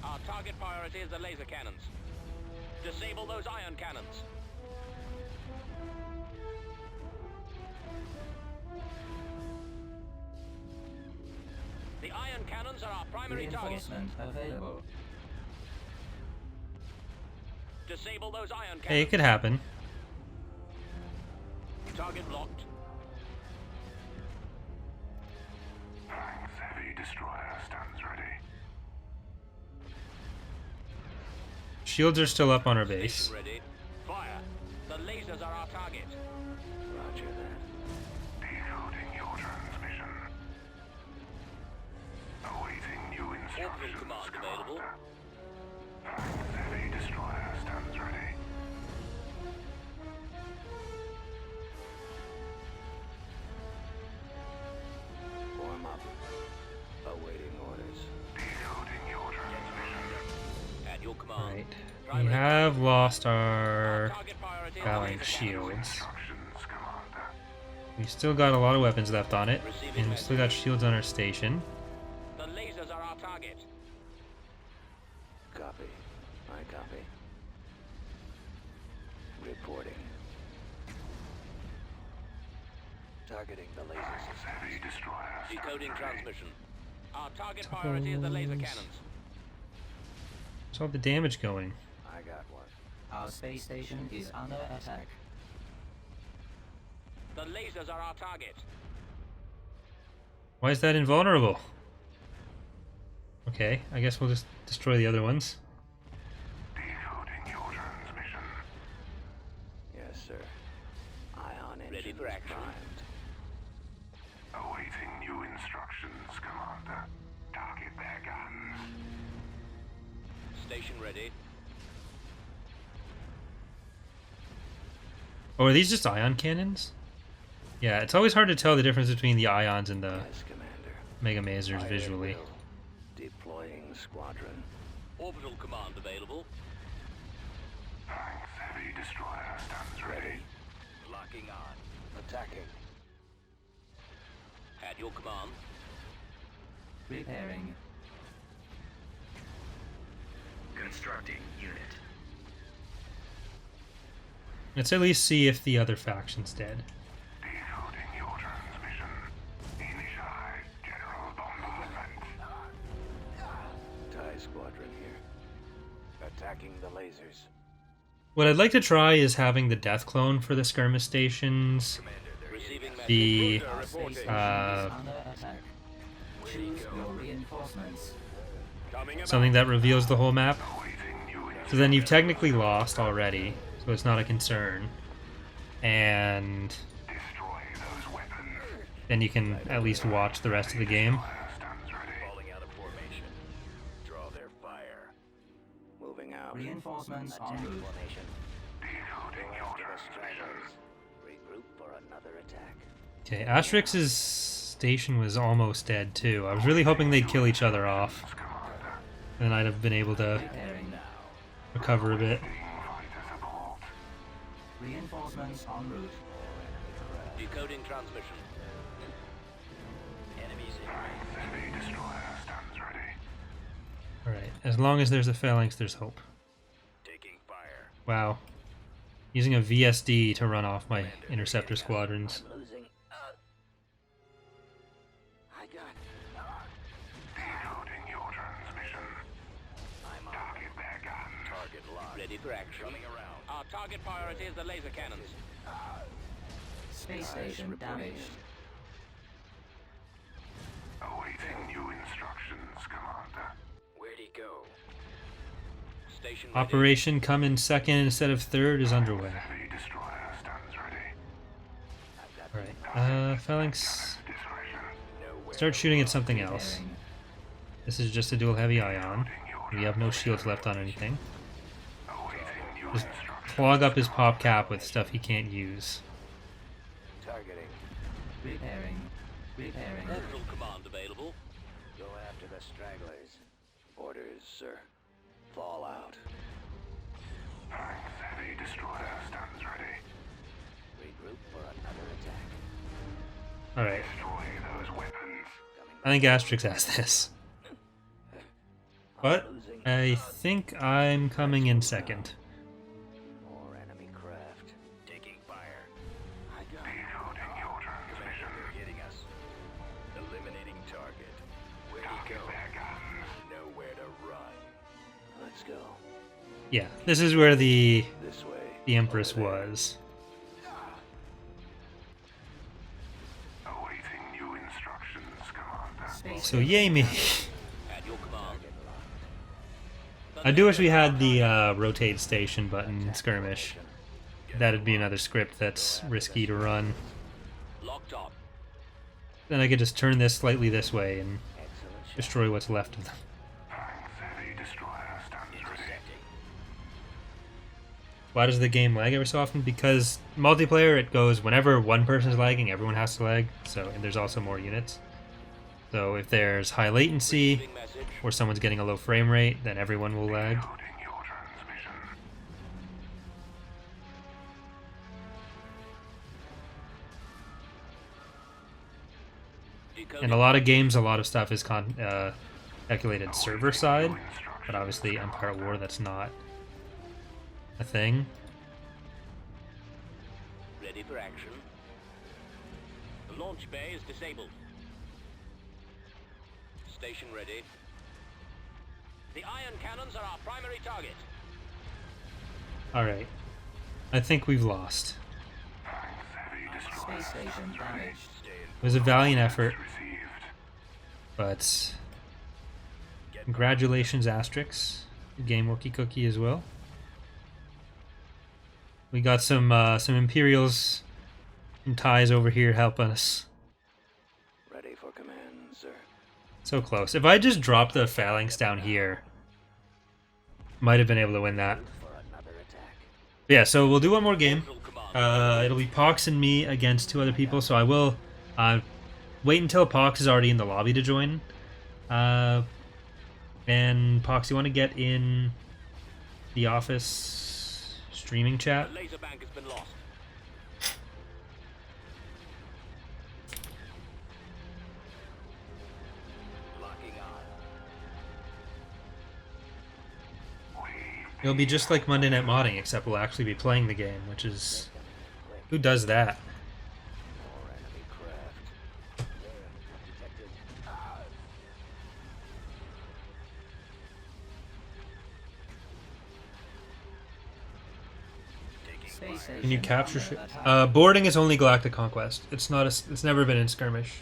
Our target priority is the laser cannons. Disable those ion cannons. The ion cannons are our primary target. Reinforcement available. Disable those ion Hey, it cannons. could happen. Target locked. Heavy destroyer stands ready. Shields are still up on our base. Station ready. Fire. The lasers are our target. Roger that. Decoding your transmission. Awaiting new Orbital instructions, command available. Commander. Heavy destroyer stands ready. Warm up. Awaiting orders. Decoding your transmission. At your command. Right. We Primary have lost our target priority is the phalanx laser cannons. shields. Instructions, Commander. We still got a lot of weapons left on it, and we still got shields on our station. The lasers are our target. Copy. I copy. Reporting. Targeting the lasers. Heavy destroyer stands Decoding ready. transmission. Our target priority is the laser cannons. Where's all the damage going? I got one. Our space station is under attack. The lasers are our target. Why is that invulnerable? Okay, I guess we'll just destroy the other ones. Decoding your transmission. Yes, sir. Ion engines Ready for action. primed. Awaiting new instructions, Commander. Target their guns. Station ready. Oh, are these just ion cannons? Yeah, it's always hard to tell the difference between the ions and the Yes, Commander. Mega Mazers Fire visually. at will. Deploying squadron. Orbital command available. Thanks, heavy destroyer stands ready. Locking on. Attacking. At your command. Repairing. Constructing unit. Let's at least see if the other faction's dead. Decoding your transmission. Initialize general bombardment. TIE squadron here. Attacking the lasers. What I'd like to try is having the death clone for the skirmish stations. Receiving message. The Our space station is uh, under attack. Choose your reinforcements. Coming about. something that reveals the whole map. Awaiting new So then you've technically lost already, so it's not a concern. And destroy those weapons. then you can at least watch the rest of the game. Stands ready. Falling out of formation. Draw their fire. Moving out. Reinforcements en Attack route. formation. Decoding your After the transmission. stragglers. Regroup for another attack. Okay, Asterix's station was almost dead too. I was really hoping they'd kill each other off. Commander. Then I'd have been able to Repairing. recover a bit. Fighter support. Reinforcements en route. Decoding transmission. Enemy Alright, as long as there's a phalanx, there's hope. Taking fire. Wow. Using a VSD to run off my interceptor squadrons. I'm losing. I got. Decoding your transmission. I'm on. Target their guns. Target locked. Ready for action. Coming around. Our target priority is the laser cannons. Space station damaged. Awaiting new instructions, Commander. Where'd he go? Station ready. Operation come in second instead of third is underway. Heavy destroyer stands ready. Alright, phalanx. Start shooting at something else. This is just a dual heavy ion. We have no shields left on anything. Just clog up his pop cap with stuff he can't use. Targeting. Repairing. Repairing. Orbital command available. Go after the stragglers. Orders, sir. Fallout. Heavy destroyer stands ready. Regroup for another attack. Alright, Destroy those weapons. I think Asterix has this. But I think I'm coming in second. More enemy craft. Taking fire. I got. Decoding your transmission. They're hitting us. Eliminating target. Where'd he go? Their guns. Nowhere to run. Let's go. Yeah, this is where the This way. Empress Over there. was. Awaiting new instructions, Commander. Space So yay me. At your command. I do wish we had the rotate station button in skirmish. That'd be another script that's risky to run. Locked on. Then I could just turn this slightly this way and Excellent shot. destroy what's left of them. Heavy destroyer stands ready. Intercepting. Why does the game lag every so often? Because multiplayer, it goes whenever one person's lagging, everyone has to lag. So, and there's also more units. So if there's high latency Receiving message. or someone's getting a low frame rate, then everyone will lag. Decoding your transmission. In a lot of games, a lot of stuff is calculated server side, but obviously Empire at War, that's not a thing. Ready for action. The launch bay is disabled. Station ready. The ion cannons are our primary target. Alright. I think we've lost. Heavy destroyer Space station damaged. It was a valiant effort, received. but congratulations, Asterix. Game Wookie Cookie as well. We got some Imperials, some ties over here helping us. Ready for command, sir. So close. If I just dropped the phalanx down here, might have been able to win that. For another attack. Yeah, so we'll do one more game. Orbital command. It'll be Pox and me against two other people, so I will wait until Pox is already in the lobby to join. And Pox, you want to get in the office streaming chat? The laser bank has been lost. Locking on. It'll be just like Monday Night Modding, except we'll actually be playing the game, which is... Who does that? More enemy craft. Detected. Taking Space fire. Can you station capture under shit? attack. Boarding is only Galactic Conquest. It's not. It's never been in skirmish.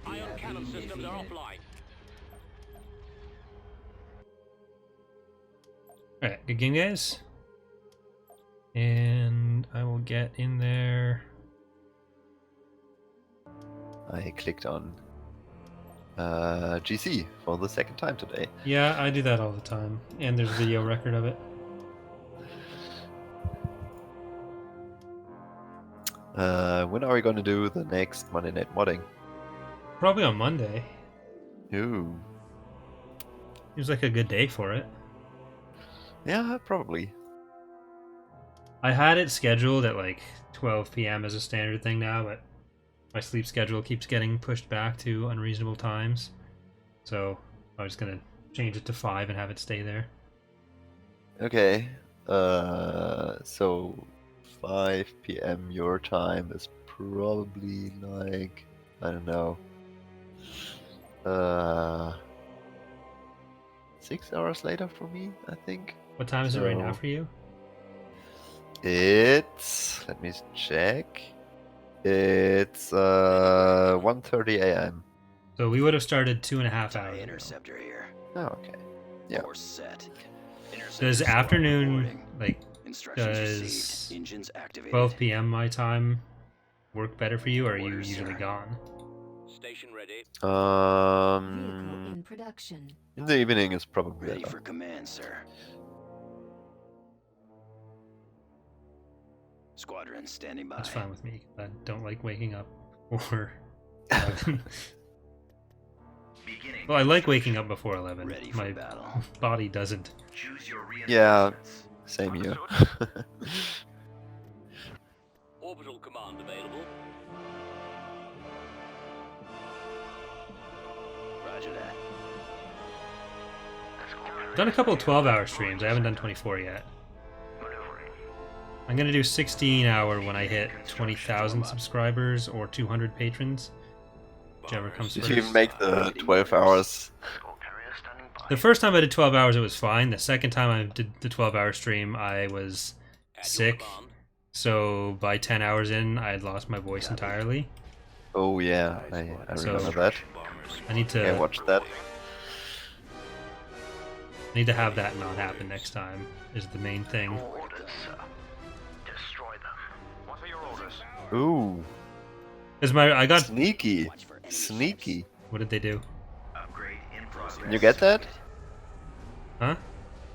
Ion cannon systems are offline. All right, good game, guys. And I will get in there. I clicked on GC for the second time today. Yeah, I do that all the time, and there's video record of it. When are we going to do the next Monday Night Modding? Probably on Monday. Ooh. Seems like a good day for it. Yeah, probably. I had it scheduled at like 12 p.m. as a standard thing now, but my sleep schedule keeps getting pushed back to unreasonable times. So I was gonna change it to 5 and have it stay there. Okay. So 5 p.m. your time is probably like, I don't know, 6 hours later for me, I think. What time is it right now So- for you? It's, let me check. It's 1:30 a.m. So we would have started 2.5 TIE hours ago. interceptor here. Oh, okay. Yeah. Course set. Interceptor Does squad afternoon, reporting. like, Instructions does received. Engines activated. 12 p.m. my time work better for you, or are you Orders, usually sir. gone? Station ready. Vehicle in production. In the evening is probably Ready better. for command, sir. Squadron standing by. That's fine with me. I don't like waking up before 11. Beginning. Well, I like waking up before 11. Ready for My battle. body doesn't. Choose your Yeah, reinforcements. same here. Orbital command available. Roger that. I've done a couple of 12-hour streams. I haven't done 24 yet. I'm gonna do 16-hour when I hit 20,000 subscribers or 200 patrons. Whichever comes Did first. you make the 12 hours? The first time I did 12 hours, it was fine. The second time I did the 12-hour stream, I was sick. So by 10 hours in, I had lost my voice entirely. Oh yeah, I So- remember that. I need to. I watched that. I need to have that not happen next time. Is the main thing. Destroy them. What are your orders? Ooh, Is my I got. sneaky, Watch for enemy sneaky. What did they do? Upgrade in progress. Can you get that? Huh?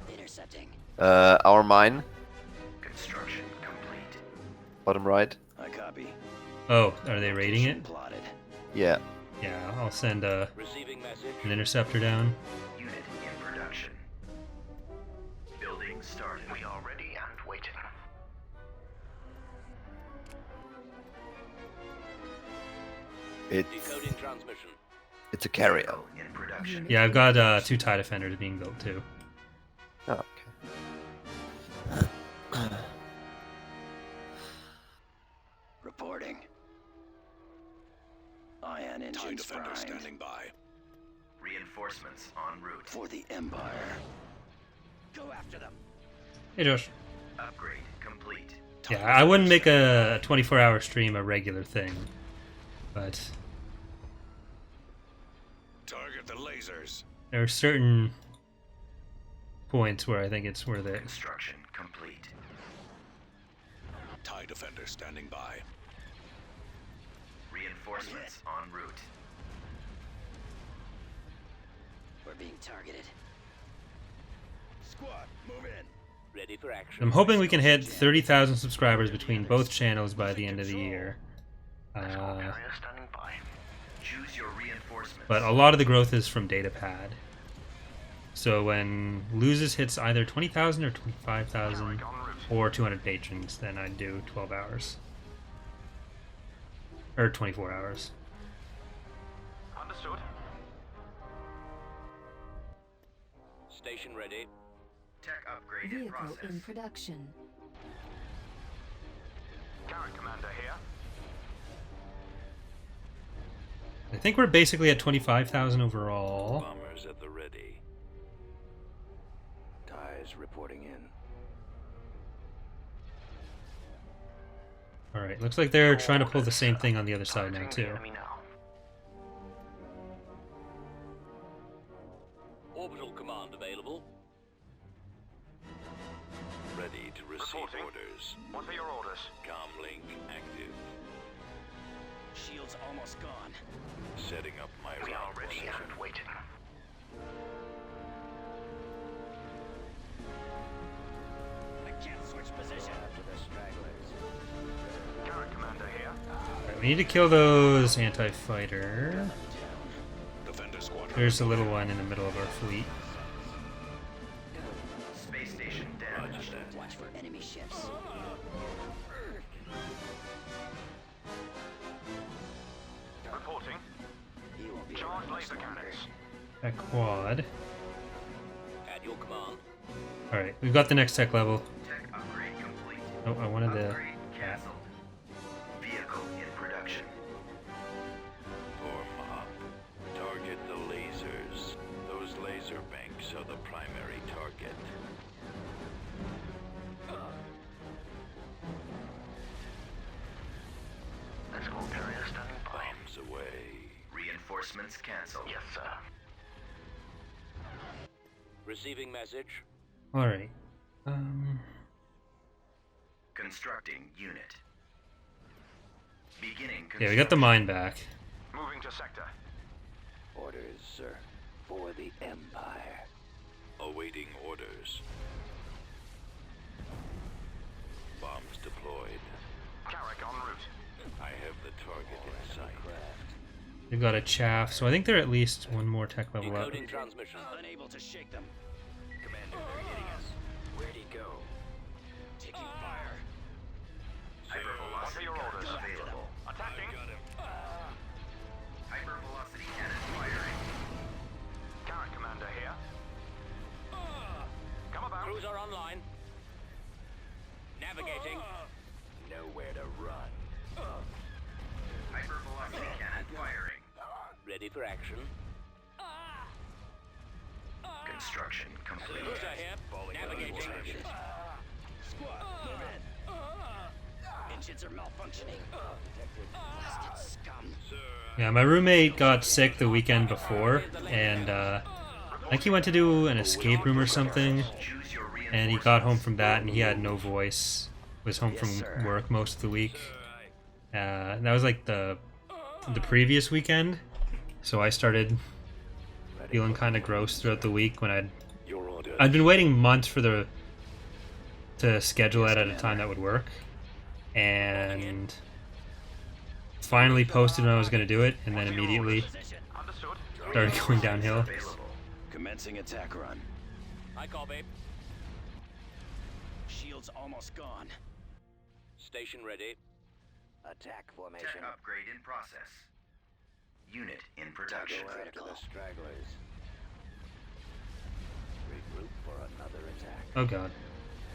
ships. Intercepting. Our mine, Construction complete. bottom right. I copy. Oh, are they raiding Position it? Plotted. Yeah. Yeah, I'll send Receiving message. an interceptor down. Unit in production. Building started. We are ready and waiting. It's Decoding transmission. a carrier. In production. Yeah, I've got 2 TIE Defenders being built too. Oh, okay. Reporting. Ion engines primed. by. Reinforcements en route. For the Empire. Go after them. Hey, Josh. Upgrade complete. Yeah, I wouldn't make a 24-hour stream a regular thing, but Target the lasers. there are certain points where I think it's worth it. Construction complete. TIE defender standing by. Reinforcements en route. We're being targeted. Squad, move in. Ready for action. I'm hoping we can hit 30,000 subscribers between both channels by the end of the year. Carrier standing by. Choose your reinforcements. But a lot of the growth is from Datapad. So when Loses hits either 20,000 or 25,000 or 200 patrons, then I'd do 12 hours. Or 24 hours. Understood. Station ready. Tech upgrade in Vehicle process. in production. Current commander here. I think we're basically at 25,000 overall. Bombers at the ready. TIEs reporting in. Alright, looks like they're trying to pull the same thing on the other side now, too. Orbital command available. Ready to receive Reporting. orders. What are your orders? Comlink active. Shields almost gone. Setting up my We are route ready formation. and waiting. I can't switch position. After the stragglers. Current commander here. Alright, we need to kill those anti-fighter. Defender squadron. There's a little one in the middle of our fleet. Space station damaged. Watch for enemy ships. Charge laser cannons. That quad. At your command. Alright, we've got the next tech level. Tech upgrade complete. Oh, I wanted to... Upgrade cancelled. Vehicle in production. Form up. Target the lasers. Those laser banks are the primary target. Let's go, Imperial standing by. Bombs away. Reinforcements cancelled. Yes, sir. Receiving message. Alright. Constructing unit. Beginning Yeah, we got the mine back. Moving to sector. Orders, sir. For the Empire. Awaiting orders. Bombs deployed. Carrick en route. I have the target in sight. We've got a chaff, so I think they're at least one more tech level up. Decoding transmission. Unable to shake them. Commander, they're hitting us. Where'd he go? Taking fire. What are your orders? available. Attacking. Got him. Hypervelocity cannon firing. Carrick commander here. Come about. Cruiser online. Navigating. Nowhere to run. Hypervelocity cannon firing. Ready for action. Construction complete. Cruiser here. Navigating. Engines are malfunctioning. Blasted scum. Yeah, my roommate got sick the weekend before, and I think he went to do an escape room or something, Choose your and he got home from that and he had no voice. Was home from work most of the week. That was like the previous weekend, so I started feeling kind of gross throughout the week when Your order. I'd been waiting months for to schedule it at a time that would work, and finally posted when I was going to do it, and then immediately Understood. started going downhill. available. Commencing attack run. I copy. Shields almost gone. Station ready. Attack Tech formation. upgrade in process. Unit in Go production. after the stragglers. Regroup for another attack. Oh god.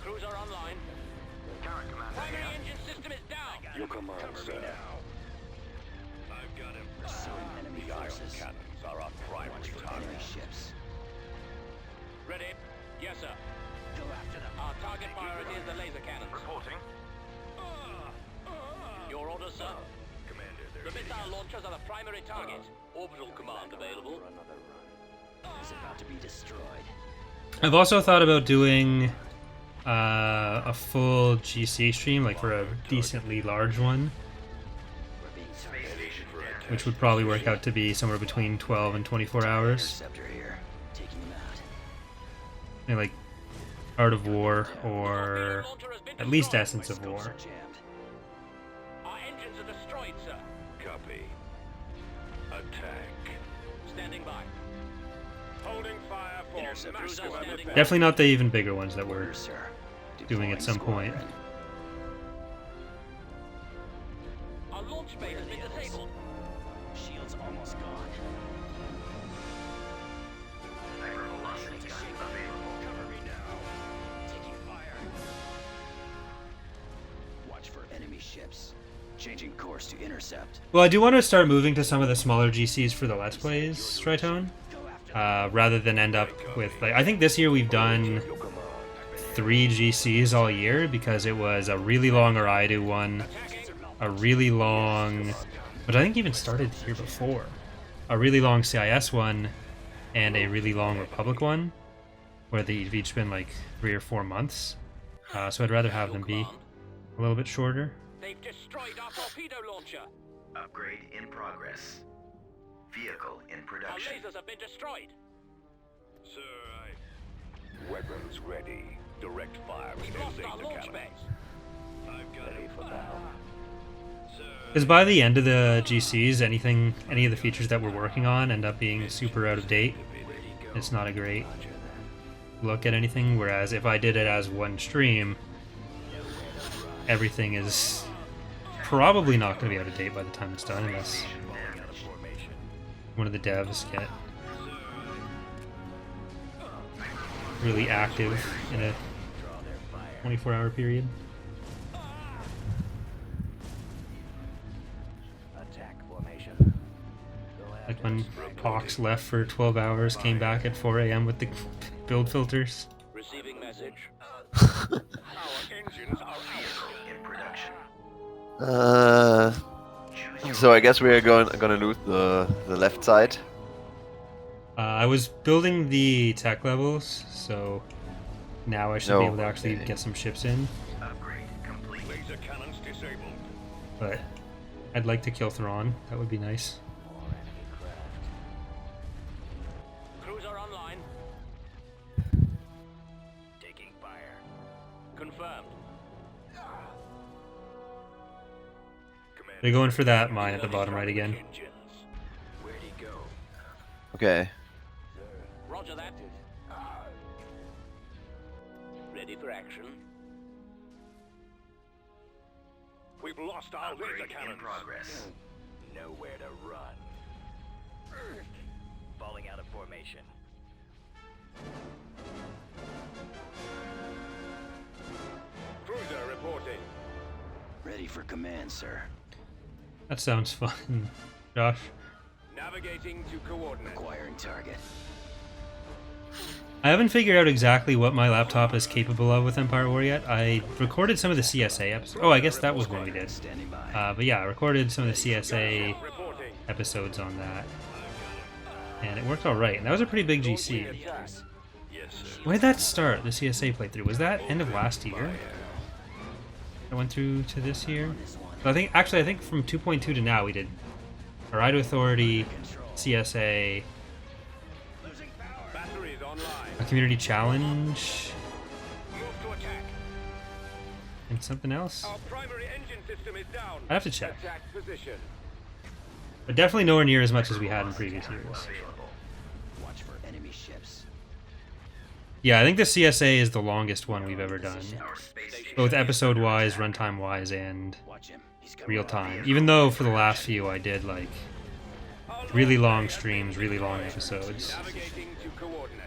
Cruiser online. Carrick commander Primary here. engine system is down. Your command, sir. I've got him. Pursuing enemy The ion forces. cannons are our primary Watch for target. enemy ships. Ready? Yes, sir. Go after them. Our target priority is the laser cannons. Reporting. Your orders, sir. Commander, The missile launchers are the primary target. Orbital command available. for another run. Is about to be destroyed. I've also thought about doing a full GC stream, like for a decently large one, We're being Space station damage. which would probably work out to be somewhere between 12 and 24 hours. Interceptor here. Taking him out. Maybe like Art of War or Launcher has been at least destroyed. Essence of Scopes War. are jammed. Our engines are destroyed, sir. Copy. Attack. Standing by. Holding fire for Interceptor massive squad. standing by. Definitely not the even bigger ones that we're Orders, sir. doing at some Deploying point. squadron. Our launch base has been disabled. Shields almost gone. Hypervelocity gun available. Cover me now. Taking fire. Watch for enemy ships. Changing course to intercept. Well, I do want to start moving to some of the smaller GCs for the Let's Plays, Strytone, rather than end up with, like, I think this year we've done 3 GCs all year because it was a really long Araidu one, a really long, which I think even started here before, a really long CIS one, and a really long Republic one, where they've each been like 3 or 4 months. So I'd rather have them be a little bit shorter. They've destroyed our torpedo launcher. Upgrade in progress. Vehicle in Our production. lasers have been destroyed. Sir, Weapons ready. Direct fire with We've lost their our laser launch cannons. base. I've got it for now. Because by the end of the GCs, any of the features that we're working on end up being super out of date. It's not a great look at anything, whereas if I did it as one stream, everything is probably not going to be out of date by the time it's done, unless one of the devs get really active in a 24-hour period. Attack formation. Like when Pox left for 12 hours, came back at 4 a.m. with the build filters. Receiving message. Our engines are out. In production. So I guess we're gonna lose the left side. I was building the tech levels, so now I should be able to actually okay. get some ships in. Upgrade complete. Laser cannons disabled. But I'd like to kill Thrawn. That would be nice. More enemy craft. Cruiser online. Taking fire. Confirmed. They're going for that mine at the bottom right again. Engines. Where'd he go? Okay. Roger that. Ready for action. We've lost our laser Upgrade in cannons. progress. Nowhere to run. Falling out of formation. Cruiser reporting. Ready for command, sir. That sounds fun, Josh. Navigating to coordinates. Acquiring target. I haven't figured out exactly what my laptop is capable of with Empire War yet. I recorded some of the CSA episodes. Oh, I guess that was when we did. Standing by. But yeah, I recorded some of the CSA Reporting. episodes on that. And it worked alright. And that was a pretty big GC. Yes, sir. When did that start, the CSA playthrough? Was that end of last year? I went through to this year? So I think from 2.2 to now we did Ride Authority, CSA, Batteries online. a community challenge, Move to attack. and something else. Our primary engine system is down. I have to check. Attack position. But definitely nowhere near as much as we had in previous years. Available. Watch for enemy ships. Yeah, I think the CSA is the longest one we've ever done. Our space station Both is episode-wise, under attack. runtime-wise, and Watch him. He's coming real up. time. Even though for the last few I did like really long streams, really long episodes. Navigating to coordinates.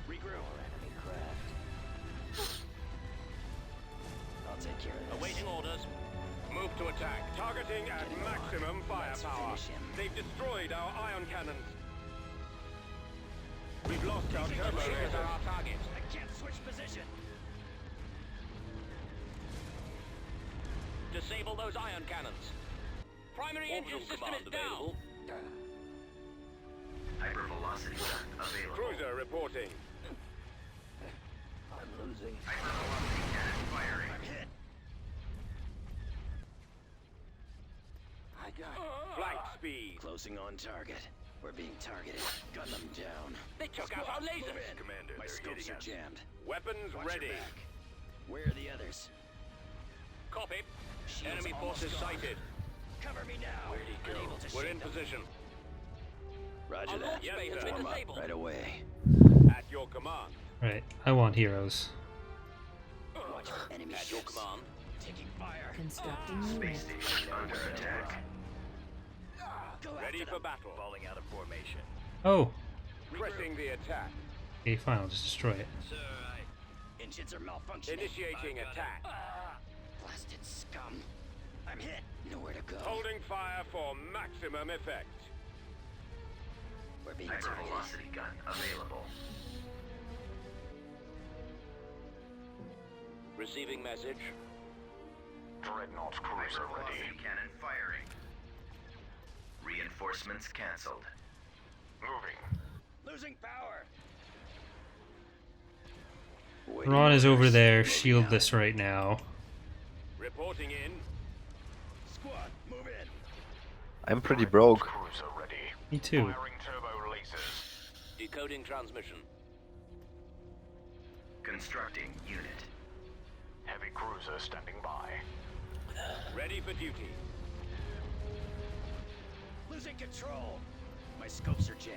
Regroup. More enemy craft. I'll take care of this. Awaiting orders. Move to attack. Targeting at maximum firepower. finish him. They've destroyed our ion cannons. We've lost our turbo Ships are lasers. our target. I can't switch position. Disable those ion cannons. Primary engine system is down. Hypervelocity gun available. Cruiser reporting. I'm losing. Hypervelocity cannon firing. I'm hit. I got it. Flight speed. Closing on target. We're being targeted. Gun them down. They took out our lasers. Commander, My they're scopes hitting are us. jammed. Weapons Watch your ready. back. Where are the others? Copy. Shields Enemy almost forces gone. sighted. Cover me now. Where'd he go? Unable to We're shake in them. position. Roger Our that. launch bay has been Form up disabled. right away. At your command. Right, I want heroes. Watch for enemy At your ships. command. Taking fire. Constructing Space unit. station under attack. Go Ready after for them. battle. Falling out of formation. Oh, Pressing the attack. okay, fine, I'll just destroy it. Sir, engines are malfunctioning. Initiating attack. Blasted scum. I'm hit. Nowhere to go. Holding fire for maximum effect. We're being targeted. Hypervelocity gun available. Receiving message. Dreadnought cruiser Hypervelocity cannon firing. Reinforcements cancelled. Moving. Losing power. Ron is over there, shieldless right now. Reporting in. Squad, move in. I'm pretty broke. Cruiser ready. Me too. Firing turbo lasers. Decoding transmission. Constructing unit. Heavy cruiser standing by. Ready for duty. Losing control. My scopes are jammed.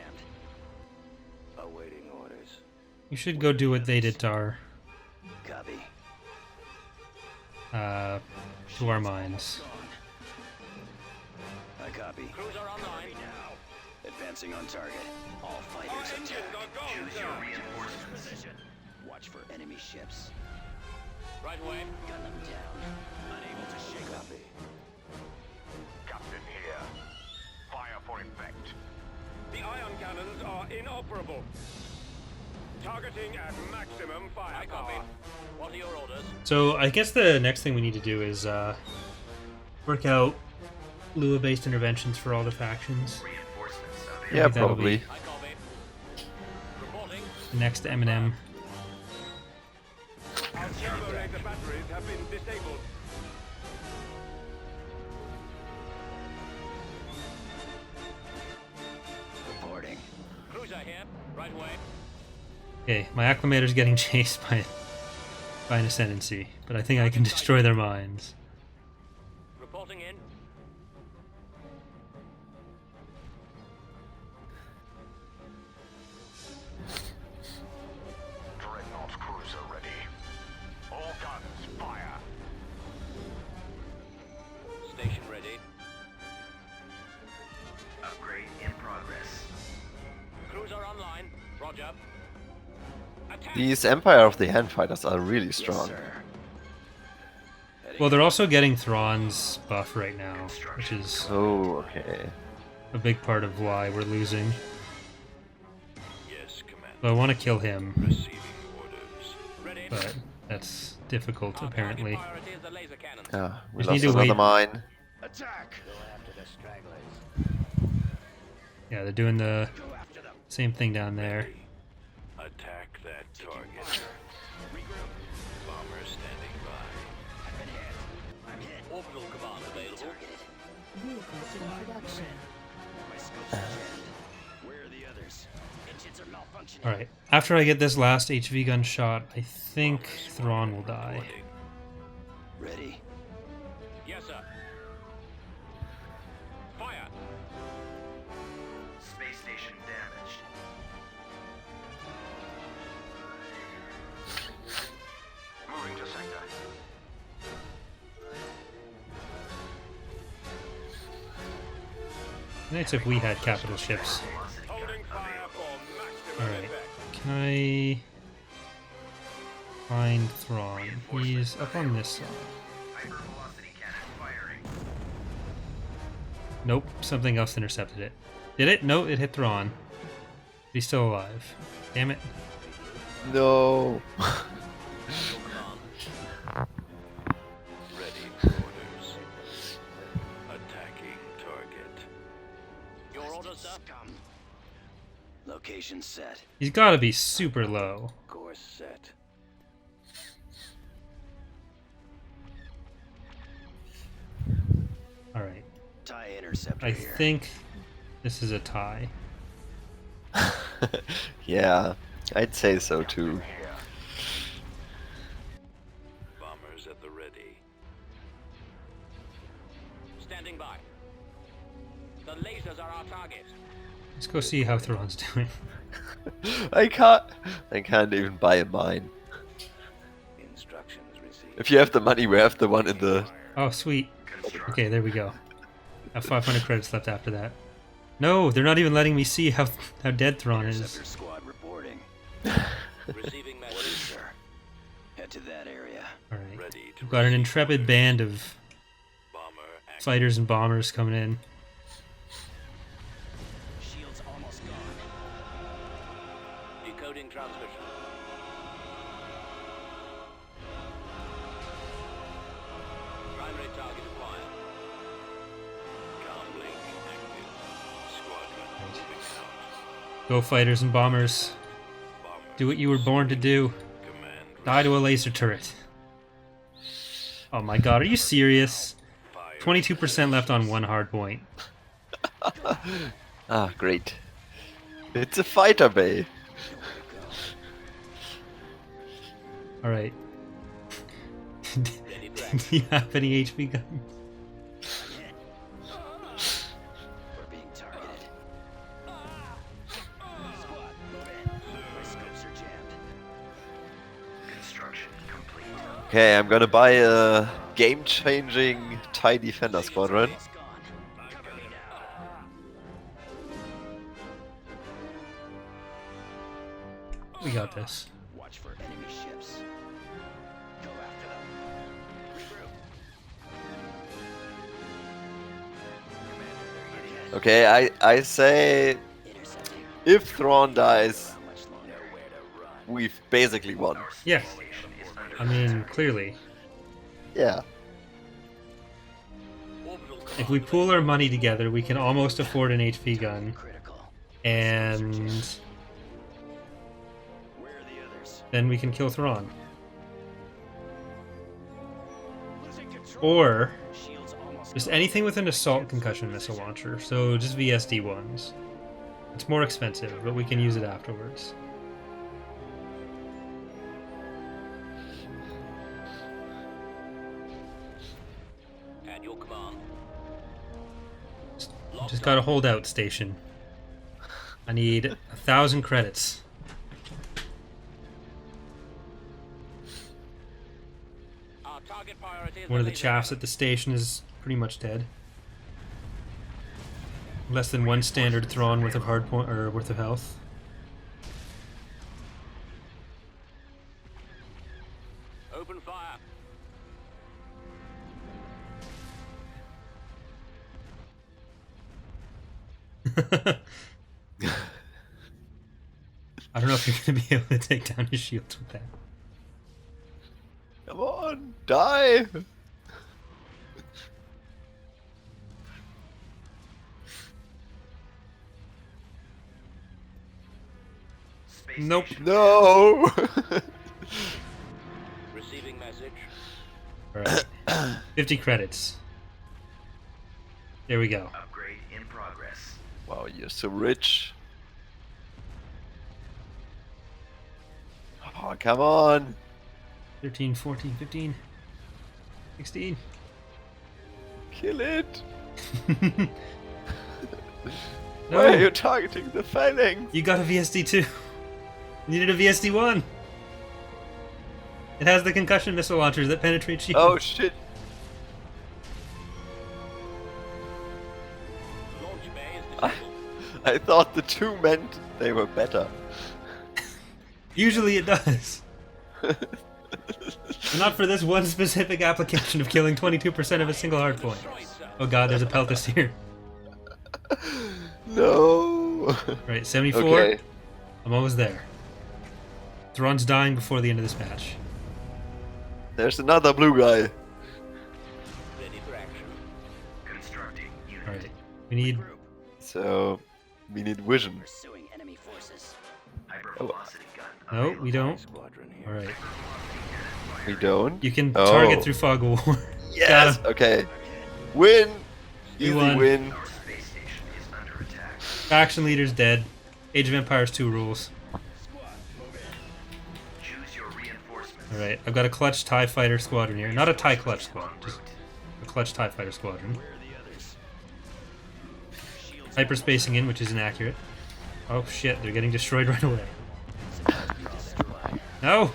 Awaiting orders. You should go do what they did to our Copy. mines. I copy. Cruiser online. Now. Advancing on target. All fighters attack. Choose your reinforcements. Position. Watch for enemy ships. Right away. Gun them down. Unable to shake copy. Captain here. Fire for effect. The ion cannons are inoperable. Targeting at maximum firepower. What are your orders? So I guess the next thing we need to do is work out Lua-based interventions for all the factions. Reinforcements available. Yeah, think that'll probably. be- I copy. Reporting. Next Eminem. Our generator batteries have been disabled. Reporting. Cruiser here. Right away. Okay, my acclimator's getting chased by an ascendancy, but I think I can destroy their minds. Reporting in. Dreadnought cruiser ready. All guns fire. Station ready. Upgrade in progress. Cruiser online. Roger. Attack. These Empire of the Hand fighters are really strong. Yes, sir. Well, they're also getting Thrawn's buff right now, which is Oh, okay. a big part of why we're losing. Yes, Commander. So I want to kill him, Receiving orders. Ready. but that's difficult apparently. Our target priority is the laser cannon. Ah, we Just need lost to another wait. mine. Attack. Go after the stragglers. Yeah, they're doing the Go after them. same thing down there. Attack that target. Bomber standing by. I've been hit. I'm hit. Orbital command available. Targeted. Vehicles in production. My scope's jammed. Where are the others? Engines are malfunctioning. Alright, after I get this last HV gun shot, I think Thrawn will die. Ready. Yes, sir. Fire. Space station damaged. Moving to sector. Nice if we had capital ships. Velocity gun Holding fire available. for maximum Alright, effect. can I find Thrawn? He's up on this side. Hypervelocity cannon firing. Nope, something else intercepted it. Did it? No, it hit Thrawn. He's still alive. Damn it. No. Ready for orders. Attacking target. Your orders, sir. Scum. Location set. He's gotta be super low. Course set. Alright, TIE interceptor I here. think this is a tie. Yeah, I'd say so too. Bombers at the ready. Standing by. The lasers are our target. Let's go see how Thrawn's doing. I can't even buy a mine. Instructions received. If you have the money, we have the one in the... Oh, sweet. Okay, there we go. I have 500 credits left after that. No, they're not even letting me see how dead Thrawn Interceptor is. squad reporting. Receiving Orders, message. sir. Head to that area. Alright. Ready to We've got an intrepid band of bomber active. fighters and bombers coming in. Shield's almost gone. Decoding transmission. Primary target acquired. Comlink active. Squadron moving out. Go fighters and bombers. Bombers. Do what you were born to do. Command. Die to a laser turret. Oh my god, are you serious? Fire. 22% left on one hard point. Ah, great. It's a fighter bay. Alright. Do you have any HP guns? We're being targeted. Squad, move in. My scopes are jammed. Construction complete. Okay, I'm gonna buy a game-changing TIE Defender Squadron. It's gone. Cover me now. We got this. Watch for enemy ships. Go after them. Regroup. Okay, I say Intercepting. if Thrawn dies, How much longer? Nowhere to run. we've basically won. Yeah. I mean, clearly. Yeah. If we pool our money together, we can almost afford an HP gun. Critical. And Where are the others? then we can kill Thrawn. Losing control. Or Shields almost just gone. anything with an assault concussion missile launcher. So just VSD ones. It's more expensive, but we can use it afterwards. At your command. Just got a holdout station. I need 1,000 credits. Our target priority is One of the laser chaffs gun. at the station is pretty much dead. Less than one standard Thrawn worth of hard point or worth of health. Open fire. I don't know if you're gonna be able to take down his shields with that. Come on, die! Nope. No! Receiving message. Alright. 50 credits. There we go. Upgrade in progress. Wow, you're so rich. Oh, come on! 13, 14, 15, 16. Kill it! No. Why are you targeting the phalanx? You got a VSD2. You needed a VSD1. It has the concussion missile launchers that penetrate shields. Oh shit! Launch bay is disabled. I thought the two meant they were better. Usually it does. But not for this one specific application of killing 22% of a single hardpoint. Oh god, there's a peltist here. No! Right, 74. Okay. I'm almost there. Thrawn's dying before the end of this match. There's another blue guy. Ready for action. Constructing unit. Alright, we need... So, we need vision. Pursuing enemy forces. Hypervelocity gun. No, we don't. Squadron here. Alright. We don't? You can Oh. target through fog of war. Yes! Got him. Okay. Win! You Easy won. win. Our space station is under attack. Faction leader's dead. Age of Empires 2 rules. Choose your reinforcements. Alright, I've got a clutch TIE fighter squadron here. Not a TIE clutch squad, just a clutch TIE fighter squadron. Where are the others? Shields Hyperspacing in, which is inaccurate. Oh shit, they're getting destroyed right away. destroyed. No!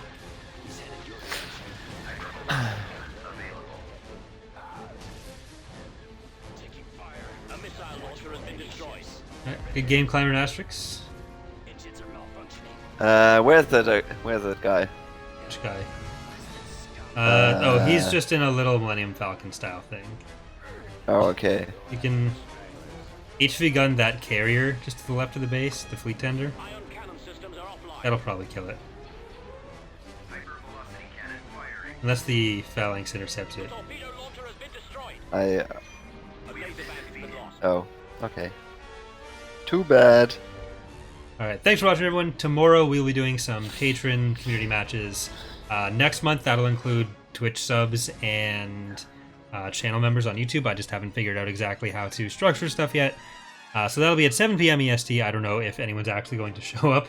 He's headed your direction. Available. Taking fire. A missile launcher has been destroyed. Alright, good game, Climber and Asterix. Engines are malfunctioning. Where's that guy? Which guy? Oh, he's just in a little Millennium Falcon style thing. Oh, okay. You can HV gun that carrier just to the left of the base, the fleet tender. Ion cannon systems are offline. That'll probably kill it. Hypervelocity cannon firing. Unless the phalanx intercepts it. Torpedo launcher has been destroyed. I. A laser band has been lost. Oh, okay. Too bad. Alright, thanks for watching, everyone. Tomorrow we'll be doing some patron community matches. Next month, that'll include Twitch subs and channel members on YouTube. I just haven't figured out exactly how to structure stuff yet. So that'll be at 7 p.m. EST. I don't know if anyone's actually going to show up,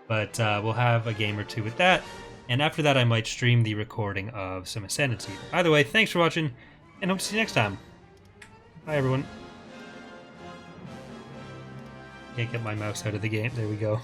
but we'll have a game or two with that. And after that, I might stream the recording of some Ascendancy. Either way, thanks for watching, and hope to see you next time. Bye, everyone. Can't get my mouse out of the game. There we go.